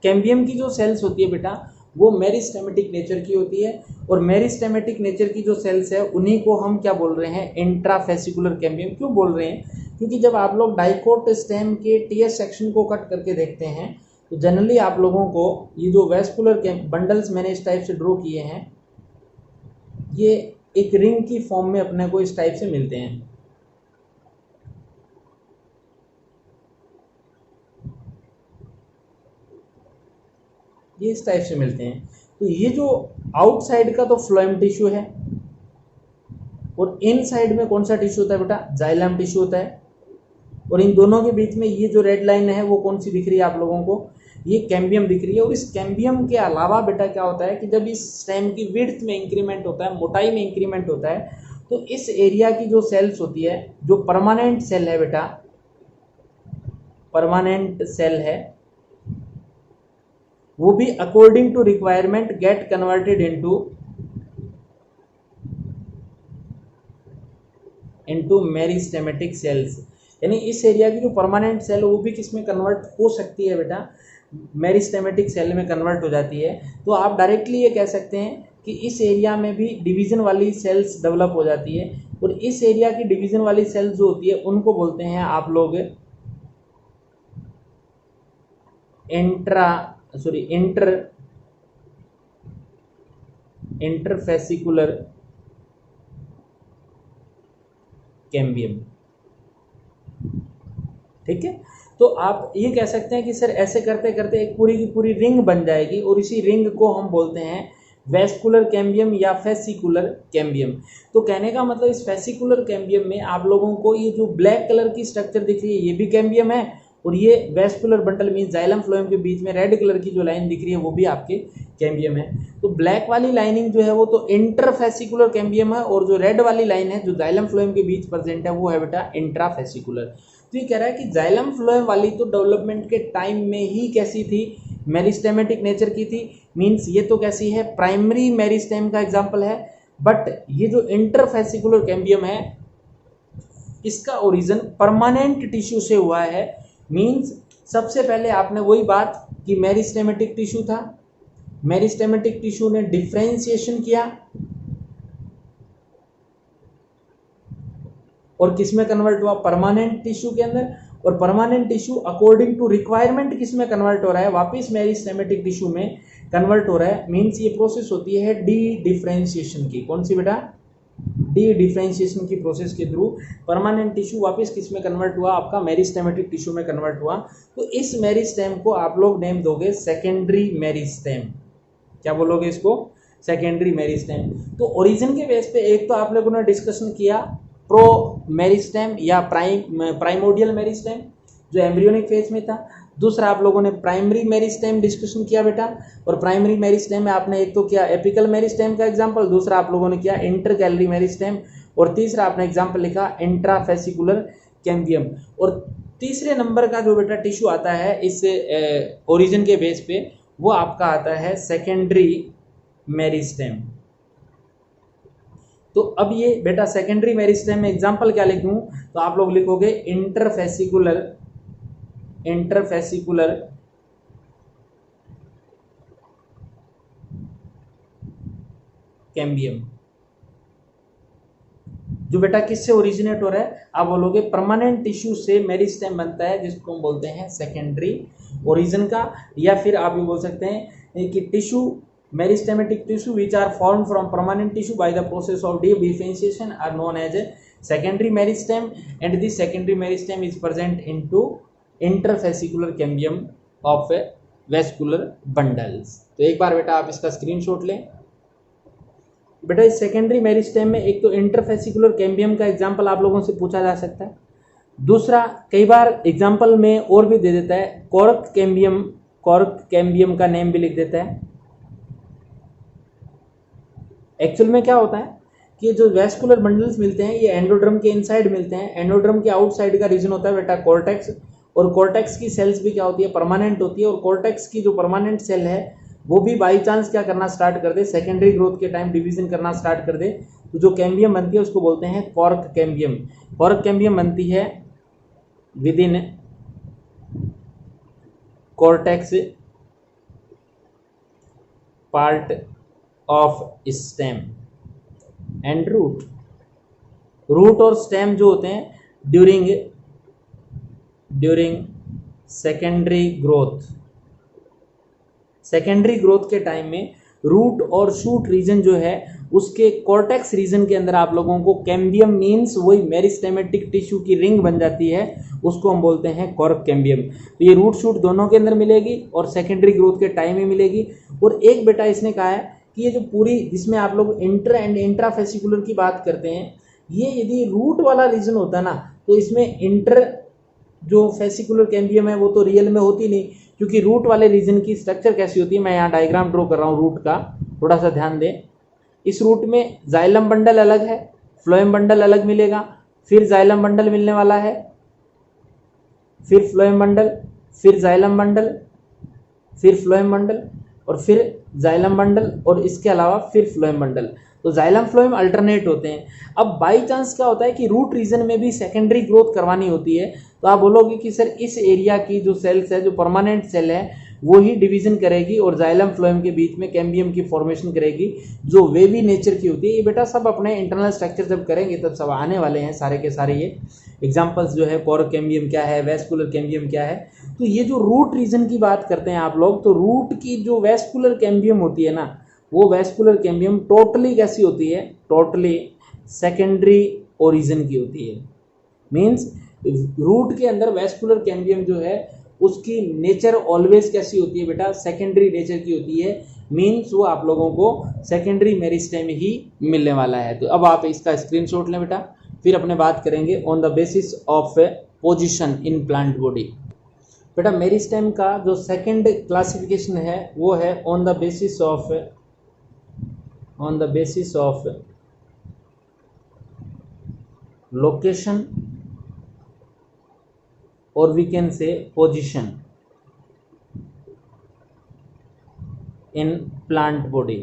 कैम्बियम की जो सेल्स होती है बेटा वो मेरिस्टेमेटिक नेचर की होती है और मेरिस्टेमेटिक नेचर की जो सेल्स है उन्हीं को हम क्या बोल रहे हैं, इंट्राफेसिकुलर कैम्बियम। क्यों बोल रहे हैं, क्योंकि जब आप लोग डाइकोट स्टेम के टीएस सेक्शन को कट करके देखते हैं तो जनरली आप लोगों को ये जो वेस्कुलर बंडल्स मैंने इस टाइप से ड्रॉ किए हैं ये एक रिंग की फॉर्म में अपने को इस टाइप से मिलते हैं। ये इस टाइप से मिलते हैं। तो ये जो आउटसाइड का तो फ्लोएम टिश्यू है, और इन साइड में कौन सा टिश्यू होता है बेटा, जाइलम टिश्यू होता है। और इन दोनों के बीच में ये जो रेड लाइन है वो कौन सी दिख रही है आप लोगों को, ये कैम्बियम दिख रही है। और इस कैम्बियम के अलावा बेटा क्या होता है कि जब इस स्टेम की विड्थ में इंक्रीमेंट होता है, मोटाई में इंक्रीमेंट होता है, तो इस एरिया की जो सेल्स होती है, जो परमानेंट सेल है बेटा, परमानेंट सेल है, वो भी according to requirement get converted into meristematic cells. यानी इस एरिया की जो परमानेंट सेल वो भी किस में कन्वर्ट हो सकती है बेटा, मेरिस्टेमेटिक सेल में कन्वर्ट हो जाती है। तो आप डायरेक्टली ये कह सकते हैं कि इस एरिया में भी डिवीजन वाली सेल्स डेवलप हो जाती है। और इस एरिया की डिवीजन वाली सेल्स जो होती है उनको बोलते हैं आप लोग इंटरफेसिकुलर कैम्बियम। ठीक है, तो आप ये कह सकते हैं कि सर ऐसे करते करते एक पूरी की पूरी रिंग बन जाएगी, और इसी रिंग को हम बोलते हैं वेस्कुलर कैम्बियम या फेसिकुलर कैम्बियम। तो कहने का मतलब इस फेसिकुलर कैम्बियम में आप लोगों को ये जो ब्लैक कलर की स्ट्रक्चर दिख रही है ये भी कैम्बियम है, और ये vascular bundle mean xylem phloem के बीच में रेड कलर की जो लाइन दिख रही है वो भी आपके कैम्बियम है। तो ब्लैक वाली लाइनिंग जो है वो तो इंटरफेसिकुलर कैम्बियम है, और जो रेड वाली लाइन है जो जाइलम फ्लोएम के बीच प्रेजेंट है वो है बेटा इंट्राफेसिकुलर। तो ये कह रहा है कि जाइलम फ्लोएम वाली तो डेवलपमेंट के टाइम में ही कैसी थी, मेरिस्टेमेटिक नेचर की थी, मींस ये तो कैसी है, प्राइमरी मेरिस्टेम का एग्जांपल है। बट ये जो इंटरफेसिकुलर कैम्बियम है इसका ओरिजिन परमानेंट टिश्यू से हुआ है। मींस सबसे पहले आपने वही बात कि मेरिस्टेमेटिक टिश्यू था, मेरिस्टेमेटिक टिश्यू ने डिफरेंशिएशन किया और किस में कन्वर्ट हुआ, परमानेंट टिश्यू के अंदर। और permanent tissue according to requirement किस में कन्वर्ट हो रहा है, वापस मेरिस्टेमेटिक टिश्यू में कन्वर्ट हो रहा है। मींस ये प्रोसेस होती है डी डिफरेंशिएशन की, कौन सी बेटा, डी डिफरेंशिएशन की प्रोसेस के थ्रू परमानेंट टिश्यू वापस किस में कन्वर्ट हुआ, आपका मेरिस्टेमेटिक टिश्यू में कन्वर्ट हुआ। तो इस मेरिस्टेम को आप लोग नेम दोगे सेकेंडरी मेरिस्टेम। क्या बोलोगे इसको, सेकेंडरी मेरिस्टेम। तो ओरिजिन के बेस पे एक तो आप लोगों ने डिस्कशन किया प्रो मेरिस्टेम या प्राइमोडियल मेरिस्टेम जो एम्ब्रियोनिक फेज में था। दूसरा आप लोगों ने प्राइमरी मेरिस्टेम डिस्कशन किया बेटा, और प्राइमरी मेरिस्टेम में आपने एक तो किया एपिकल मेरिस्टेम का एग्जांपल, दूसरा आप लोगों ने किया इंटरकैलरी मेरिस्टेम, और तीसरा आपने एग्जांपल लिखा इंट्राफेसिकुलर कैम्बियम। और तीसरे नंबर का जो बेटा टिश्यू आता है इस ओरिजिन के बेस पे वो आपका आता है सेकेंडरी मेरिस्टेम। तो अब ये बेटा सेकेंडरी मेरिस्टेम में एग्जांपल क्या लिखूं, तो आप लोग लिखोगे इंटरफेसिकुलर कैम्बियम, जो बेटा किससे ओरिजिनेट हो रहा है, आप बोलोगे परमानेंट टिश्यू से मेरिस्टेम बनता है जिसको हम बोलते हैं सेकेंडरी ओरिजिन का। या फिर आप ये बोल सकते हैं कि tissue meristematic tissue which are formed from permanent tissue by the process of differentiation are known as a secondary meristem, and this secondary meristem is present into interfascicular cambium of vascular bundles। तो एक बार बेटा आप इसका स्क्रीनशॉट लें। बेटा इस सेकेंडरी मेरिस्टेम में एक तो इंटरफेसिकुलर कैम्बियम का एग्जांपल आप लोगों से पूछा जा सकता है, दूसरा कई बार एग्जांपल में और भी दे देता है कॉर्क कैम्बियम का नेम भी लिख देता है। एक्चुअल में क्या होता है कि जो वेस्कुलर बंडल्स मिलते हैं ये एंडोड्रम के इनसाइड मिलते हैं, एंडोड्रम के आउटसाइड का रीजन होता है बेटा कॉर्टेक्स, और कॉर्टेक्स की सेल्स भी क्या होती है, परमानेंट होती है। और कॉर्टेक्स की जो परमानेंट सेल है वो भी बाई चांस क्या करना स्टार्ट कर दे, सेकेंडरी ग्रोथ के टाइम डिवीजन करना स्टार्ट कर दे, तो जो कैम्बियम बनती है उसको बोलते हैं कॉर्क कैम्बियम। कॉर्क कैम्बियम बनती है within cortex part of stem and root और स्टेम जो होते हैं ड्यूरिंग सेकेंडरी ग्रोथ के टाइम में रूट और शूट रीजन जो है उसके कॉर्टेक्स रीजन के अंदर आप लोगों को कैम्बियम मीन्स वही मेरिस्टेमेटिक टिश्यू की रिंग बन जाती है, उसको हम बोलते हैं कॉर्क कैम्बियम। तो ये रूट शूट दोनों के अंदर मिलेगी और सेकेंडरी ग्रोथ के टाइम में मिलेगी। और एक बेटा इसने कहा है कि ये जो पूरी जिसमें आप लोग इंटर एंड इंट्राफेसिकुलर की बात करते हैं, ये यदि रूट वाला रीजन होता ना तो इसमें इंटर जो फेसिकुलर कैम्बियम है वो तो रियल में होती नहीं, क्योंकि रूट वाले रीजन की स्ट्रक्चर कैसी होती है, मैं यहाँ डायग्राम ड्रॉ कर रहा हूँ रूट का, थोड़ा सा ध्यान दें। इस रूट में जाइलम बंडल अलग है, फ्लोएम बंडल अलग मिलेगा, फिर जाइलम बंडल मिलने वाला है, फिर फ्लोएम बंडल, फिर जाइलम बंडल, फिर फ्लोएम बंडल और फिर जाइलम बंडल और इसके अलावा फिर फ्लोएम बंडल। तो जाइलम फ्लोएम अल्टरनेट होते हैं। अब बाई चांस क्या होता है कि रूट रीजन में भी सेकेंडरी ग्रोथ करवानी होती है, तो आप बोलोगे कि सर इस एरिया की जो सेल्स है, जो परमानेंट सेल है, वो ही डिवीजन करेगी और जाइलम फ्लोएम के बीच में कैम्बियम की फॉर्मेशन करेगी जो वेवी नेचर की होती है। ये बेटा सब अपने इंटरनल स्ट्रक्चर जब करेंगे तब सब आने वाले हैं सारे के सारे। ये एग्जांपल्स जो है कॉर्क कैम्बियम क्या है, वेस्कुलर कैम्बियम क्या है। तो ये जो रूट रीजन की बात करते हैं आप लोग, तो रूट की जो वेस्कुलर कैम्बियम होती है ना, वो वेस्कुलर कैम्बियम टोटली कैसी होती है, टोटली सेकेंडरी ओरिजिन की होती है। मीन्स रूट के अंदर वेस्कुलर कैम्बियम जो है उसकी नेचर ऑलवेज कैसी होती है बेटा, सेकेंडरी नेचर की होती है। मीन्स वो आप लोगों को सेकेंडरी मेरिस्टेम ही मिलने वाला है। तो अब आप इसका स्क्रीनशॉट लें बेटा, फिर अपने बात करेंगे on the basis of position in plant body. बेटा मेरिस्टेम का जो सेकंड क्लासिफिकेशन है वो है on the basis of location और we can say position in plant body.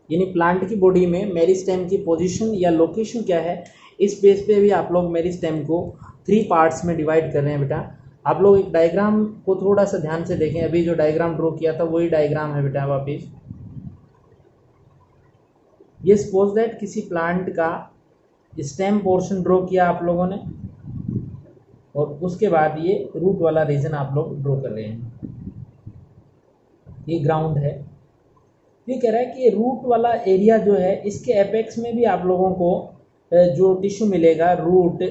यानी प्लांट की बॉडी में मेरिस्टेम की पोजीशन या लोकेशन क्या है, इस बेस पे भी आप लोग मेरिस्टेम को 3 पार्ट्स में डिवाइड कर रहे हैं बेटा। आप लोग एक डायग्राम को थोड़ा सा ध्यान से देखें, अभी जो डायग्राम ड्रॉ किया था वही डायग्राम है बेटा वापिस। ये सपोज दैट किसी प्लांट का स्टेम पोर्शन ड्रॉ किया आप लोगों ने और उसके बाद ये रूट वाला रीजन आप लोग ड्रॉ कर रहे हैं। ये ग्राउंड है। ये कह रहा है कि रूट वाला एरिया जो है इसके एपेक्स में भी आप लोगों को जो टिश्यू मिलेगा, रूट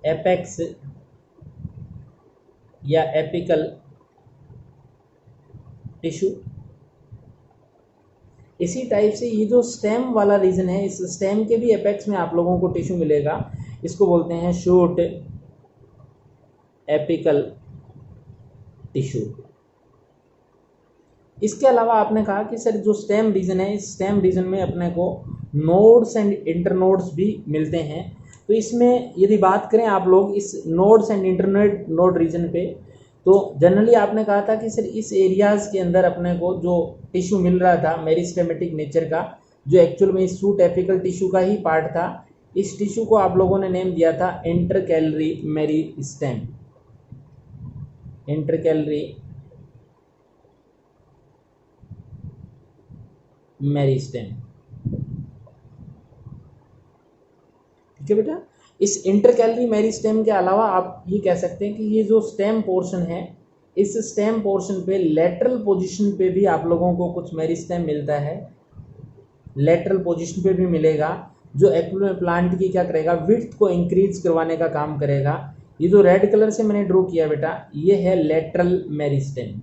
एपेक्स या एपिकल टिश्यू। इसी टाइप से ये जो स्टेम वाला रीजन है, इस स्टेम के भी एपेक्स में आप लोगों को टिश्यू मिलेगा। इसको बोलते हैं शूट एपिकल टिश्यू। इसके अलावा आपने कहा कि सर जो स्टेम रीजन है, इस स्टेम रीजन में अपने को नोड्स एंड इंटरनोड्स भी मिलते हैं। तो इसमें यदि बात करें आप लोग इस nodes and internode node region पे, तो जनरली आपने कहा था कि सर इस एरियाज के अंदर अपने को जो टिश्यू मिल रहा था मेरिस्टेमेटिक नेचर का, जो एक्चुअल में इस शूट एपिकल टिश्यू का ही पार्ट था, इस टिश्यू को आप लोगों ने नेम दिया था इंटरकैलरी मेरिस्टेम। इंटरकैलरी मेरिस्टेम, ठीक है बेटा। इस इंटरकैलरी मेरिस्टेम के अलावा आप ये कह सकते हैं कि ये जो स्टेम पोर्शन है, इस स्टेम पोर्शन पे लेटरल पोजीशन पे भी आप लोगों को कुछ मेरिस्टेम मिलता है। लेटरल पोजीशन पे भी मिलेगा, जो एक्चुअल में प्लांट की क्या करेगा, विड्थ को इंक्रीज करवाने का काम करेगा। ये जो रेड कलर से मैंने ड्रॉ किया बेटा, ये है लेटरल मेरिस्टेम।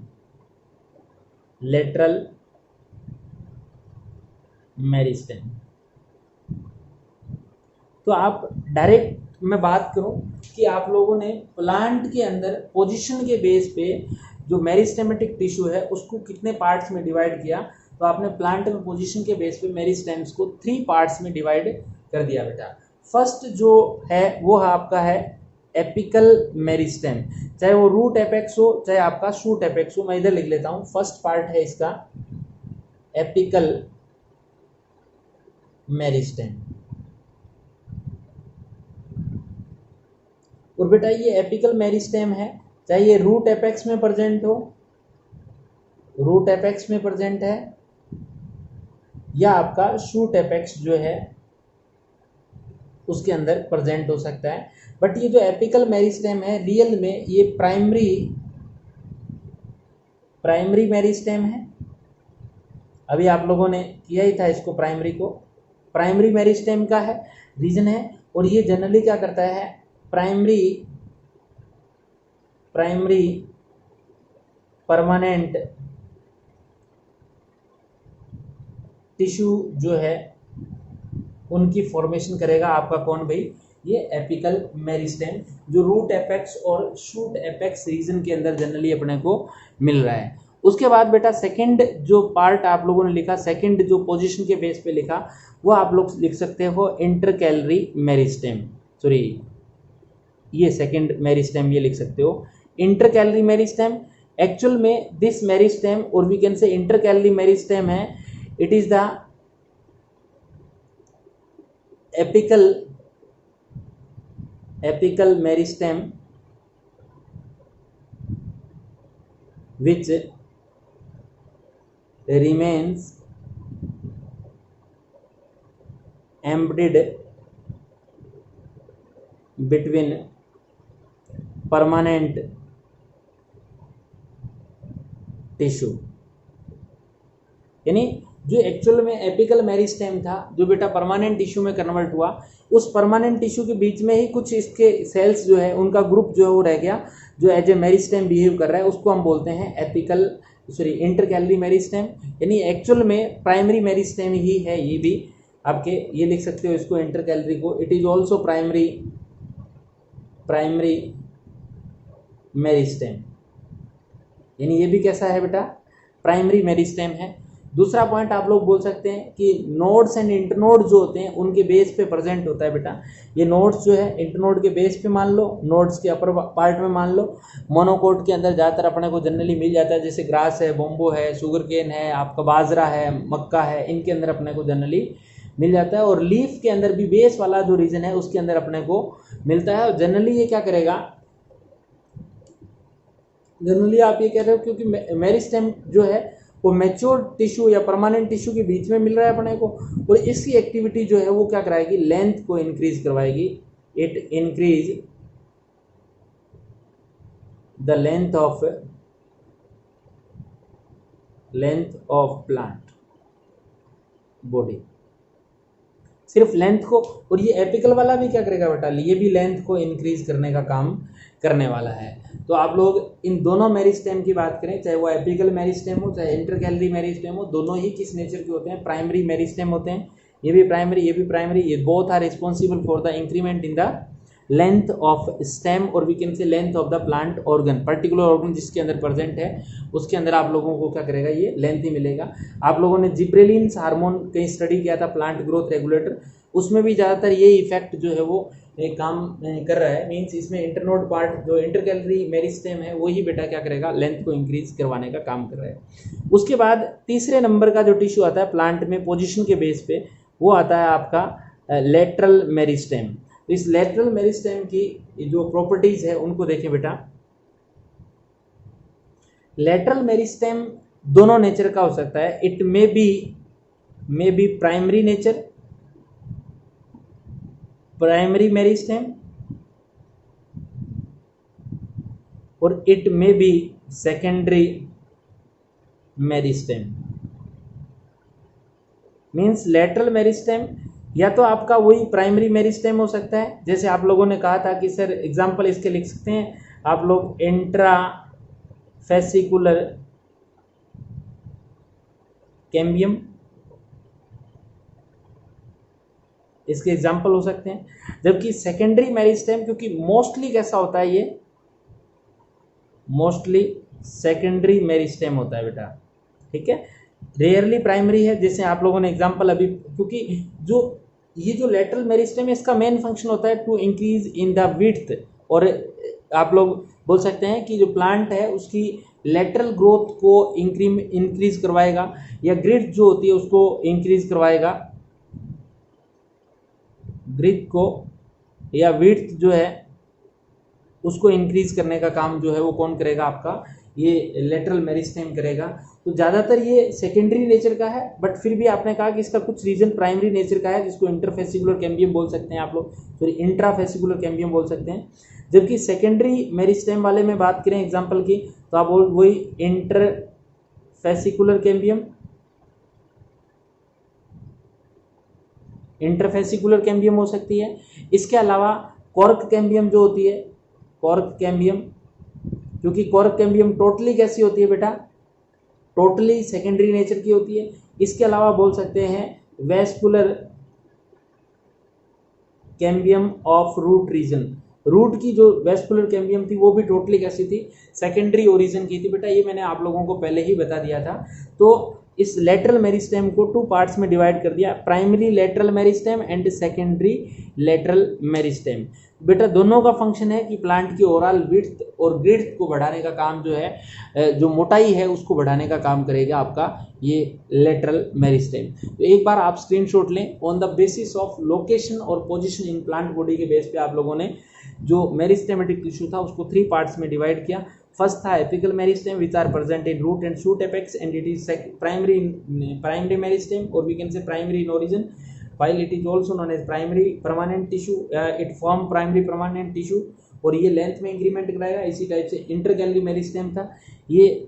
Lateral meristem. तो आप डायरेक्ट मैं बात करूं कि आप लोगों ने प्लांट के अंदर पोजीशन के बेस पे जो मेरिस्टेमेटिक टिश्यू है उसको कितने पार्ट्स में डिवाइड किया, तो आपने प्लांट में पोजीशन के बेस पे मेरिस्टेम्स को 3 पार्ट्स में डिवाइड कर दिया बेटा। फर्स्ट जो है वो आपका है एपिकल मेरिस्टेम, चाहे वो रूट एपेक्स हो चाहे आपका शूट एपेक्स हो। मैं इधर लिख लेता हूं, फर्स्ट पार्ट है इसका एपिकल मेरिस्टेम। और बेटा ये एपिकल मेरिस्टेम है, चाहे ये रूट एपेक्स में प्रेजेंट हो, रूट एपेक्स में प्रेजेंट है, या आपका शूट एपेक्स जो है उसके अंदर प्रेजेंट हो सकता है। बट ये जो एपिकल मेरिस्टेम है रियल में ये प्राइमरी मेरिस्टेम है अभी आप लोगों ने किया ही था इसको, प्राइमरी को, प्राइमरी मेरिस्टेम का है रीजन है। और ये जनरली क्या करता है, प्राइमरी परमानेंट टिश्यू जो है उनकी फॉर्मेशन करेगा आपका कौन भाई, ये एपिकल मेरिस्टेम, जो रूट एपेक्स और शूट एपेक्स रीजन के अंदर जनरली अपने को मिल रहा है। उसके बाद बेटा सेकंड जो पार्ट आप लोगों ने लिखा, सेकंड जो पोजीशन के बेस पे लिखा, वो आप लोग लिख सकते हो इंटरकैलरी मेरिस्टेम, सॉरी ये सेकंड मेरिस्टेम ये लिख सकते हो इंटरकैलरी मेरिस्टेम। एक्चुअल में दिस मेरिस्टेम और we can say intercalary meristem है, it is the apical meristem which remains embedded between permanent tissue. यानी जो एक्चुअल में एपिकल मेरिस्टेम था, जो बेटा परमानेंट टिश्यू में कन्वर्ट हुआ, उस परमानेंट टिश्यू के बीच में ही कुछ इसके सेल्स जो है उनका ग्रुप जो है वो रह गया, जो एज ए मेरिस्टेम बिहेव कर रहा है, उसको हम बोलते हैं इंटरकैलरी मेरिस्टेम। यानी एक्चुअल में प्राइमरी मेरिस्टेम ही है ये भी आपके, ये लिख सकते हो इसको इंटरकैलरी को, it is also primary meristem. यानी ये भी कैसा है बेटा, प्राइमरी मेरिस्टेम है। दूसरा पॉइंट आप लोग बोल सकते हैं कि नोड्स एंड इंटरनोड जो होते हैं उनके बेस पे प्रेजेंट होता है बेटा। ये नोड्स जो है इंटरनोड के बेस पे मान लो, नोड्स के अपर पार्ट में मान लो, मोनोकोट के अंदर ज़्यादातर अपने को जनरली मिल जाता है, जैसे ग्रास है, बोम्बो है, शुगर केन है, आपका बाजरा है, मक्का है, इनके अंदर अपने को जनरली मिल जाता है। और लीफ के अंदर भी बेस वाला जो रीजन है उसके अंदर अपने को मिलता है। और जनरली ये क्या करेगा, जनरली आप ये कह रहे हो क्योंकि मेरिस्टेम जो है वो मैच्योर टिश्यू या परमानेंट टिश्यू के बीच में मिल रहा है अपने को, और इसकी एक्टिविटी जो है वो क्या कराएगी, लेंथ को इंक्रीज करवाएगी। It increase the length of plant body, सिर्फ लेंथ को। और ये एपिकल वाला भी क्या करेगा बेटा, ये भी लेंथ को इंक्रीज करने का काम करने वाला है। तो आप लोग इन दोनों मेरिस्टेम की बात करें, चाहे वो एपिकल मेरिस्टेम हो चाहे इंटरकैलरी मेरिस्टेम हो, दोनों ही किस नेचर के होते हैं, प्राइमरी मेरिस्टेम होते हैं। ये भी प्राइमरी, ये भी प्राइमरी, ये both are responsible for the increment in the length of stem और we can say length of the plant organ. Particular organ जिसके अंदर प्रेजेंट है उसके अंदर आप लोगों को क्या करेगा, ये लेंथ ही मिलेगा। आप लोगों ने जिब्रेलिन्स हार्मोन कहीं स्टडी किया था, प्लांट ग्रोथ रेगुलेटर, उसमें भी ज़्यादातर ये इफेक्ट जो है वो काम कर रहा है। मीन्स इसमें इंटरनोड पार्ट जो इंटरकैलरी मेरिस्टेम है वही बेटा क्या करेगा, लेंथ को इंक्रीज करवाने का काम कर रहा है। उसके बाद तीसरे नंबर का जो टिश्यू आता है प्लांट में पोजीशन के बेस पे, वो आता है आपका लेटरल मेरिस्टेम। तो इस लेटरल मेरिस्टेम की जो प्रॉपर्टीज है उनको देखें बेटा। लेटरल मेरिस्टेम दोनों नेचर का हो सकता है, it may be primary nature, primary meristem, और it may be secondary meristem. Means lateral meristem या तो आपका वही प्राइमरी मेरिस्टेम हो सकता है, जैसे आप लोगों ने कहा था कि सर एग्जांपल इसके लिख सकते हैं आप लोग, इंट्रा फेसिकुलर कैम्बियम, इसके एग्जाम्पल हो सकते हैं। जबकि सेकेंडरी मेरिस्टेम, क्योंकि मोस्टली कैसा होता है, ये मोस्टली सेकेंडरी मेरिस्टेम होता है बेटा, ठीक है, रेयरली प्राइमरी है। जैसे आप लोगों ने एग्जाम्पल अभी, क्योंकि ये जो लेटरल मेरिस्टेम है इसका मेन फंक्शन होता है to increase in the width, और आप लोग बोल सकते हैं कि जो प्लांट है उसकी लेटरल ग्रोथ को इंक्रीज करवाएगा, या ग्रिड जो होती है उसको इंक्रीज करवाएगा, ग्रिड को या विड्थ जो है उसको इंक्रीज करने का काम जो है वो कौन करेगा, आपका ये लेटरल मेरिस्टेम करेगा। तो ज़्यादातर ये सेकेंडरी नेचर का है, बट फिर भी आपने कहा कि इसका कुछ रीजन प्राइमरी नेचर का है, जिसको इंटरफेसिकुलर कैम्बियम बोल सकते हैं आप लोग, सॉरी इंट्राफेसिकुलर कैम्बियम बोल सकते हैं। जबकि सेकेंडरी मेरिस्टेम वाले में बात करें एग्जाम्पल की, तो आप वही इंटरफेसिकुलर कैम्बियम इंटरफेसिकुलर कैम्बियम हो सकती है। इसके अलावा कॉर्क कैम्बियम जो होती है, कॉर्क कैम्बियम, क्योंकि कॉर्क कैम्बियम टोटली कैसी होती है बेटा, टोटली सेकेंडरी नेचर की होती है। इसके अलावा बोल सकते हैं vascular cambium of root region, root की जो वेस्कुलर कैम्बियम थी वो भी टोटली कैसी थी, सेकेंडरी ओरिजिन की थी बेटा। ये मैंने आप लोगों को पहले ही बता दिया था। तो इस लेटरल मेरिस्टेम को 2 पार्ट्स में डिवाइड कर दिया, primary lateral meristem and secondary lateral meristem. बेटा दोनों का फंक्शन है कि प्लांट की ओवरऑल विड्थ और ब्रीड्थ को बढ़ाने का काम जो है, जो मोटाई है उसको बढ़ाने का काम करेगा आपका ये लेटरल मेरिस्टेम। तो एक बार आप स्क्रीनशॉट लें। On the basis of location और पोजीशन इन प्लांट बॉडी के बेस पे आप लोगों ने जो मेरिस्टेमेटिक टिश्यू था उसको 3 पार्ट्स में डिवाइड किया। फर्स्ट था apical meristem which are present in root and shoot apex and it is primary meristem और we can say primary in origin while it is also known as primary permanent tissue, it form primary permanent tissue और ये लेंथ में इंक्रीमेंट कराएगा। इसी टाइप से इंटरगैलरी मेरिस्टेम था, ये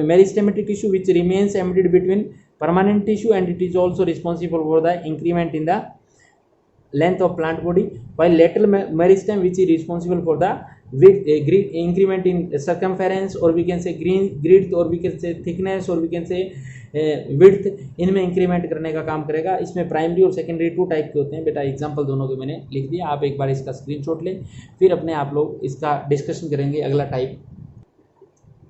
meristematic tissue which remains embedded between permanent tissue and it is also responsible for the increment in the length of plant body, while lateral meristem which is responsible for the increment in circumference or we can say girth or we can say thickness or we can say width, इनमें इंक्रीमेंट करने का काम करेगा। इसमें प्राइमरी और सेकेंडरी 2 टाइप के होते हैं बेटा। एग्जांपल दोनों के मैंने लिख दिया, आप एक बार इसका स्क्रीनशॉट लें, फिर अपने आप लोग इसका डिस्कशन करेंगे अगला टाइप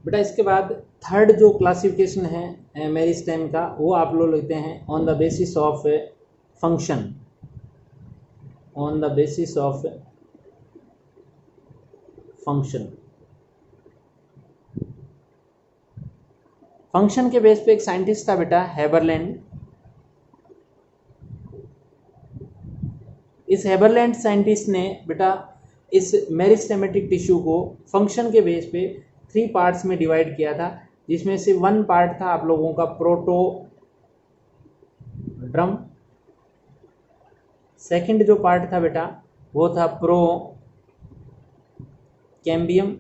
बेटा। इसके बाद थर्ड जो क्लासिफिकेशन है मेरिस्टेम का वो आप लोग लेते हैं on the basis of function, on the basis of function। Function के बेस पे एक साइंटिस्ट था बेटा हेबरलैंड। इस हेबरलैंड साइंटिस्ट ने बेटा इस मेरिस्टेमेटिक टिश्यू को फंक्शन के बेस पे 3 पार्ट्स में डिवाइड किया था, जिसमें से 1 पार्ट था आप लोगों का प्रोटोड्रम, सेकंड जो पार्ट था बेटा वो था प्रो कैम्बियम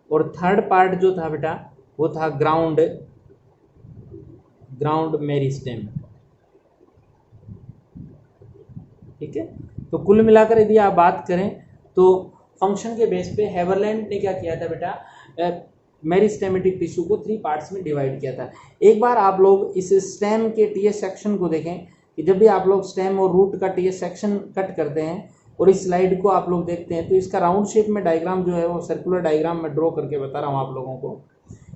और थर्ड पार्ट जो था बेटा वो था ग्राउंड मेरिस्टेम। ठीक है, तो कुल मिलाकर यदि आप बात करें तो फंक्शन के बेस पे हेबरलैंड ने क्या किया था बेटा, मेरिस्टेमेटिक टिश्यू को 3 पार्ट्स में डिवाइड किया था। एक बार आप लोग इस स्टेम के टीएस सेक्शन को देखें कि जब भी आप लोग स्टेम और रूट का टीएस सेक्शन कट करते हैं और इस स्लाइड को आप लोग देखते हैं तो इसका राउंड शेप में डायग्राम जो है वो सर्कुलर डायग्राम में ड्रॉ करके बता रहा हूँ आप लोगों को।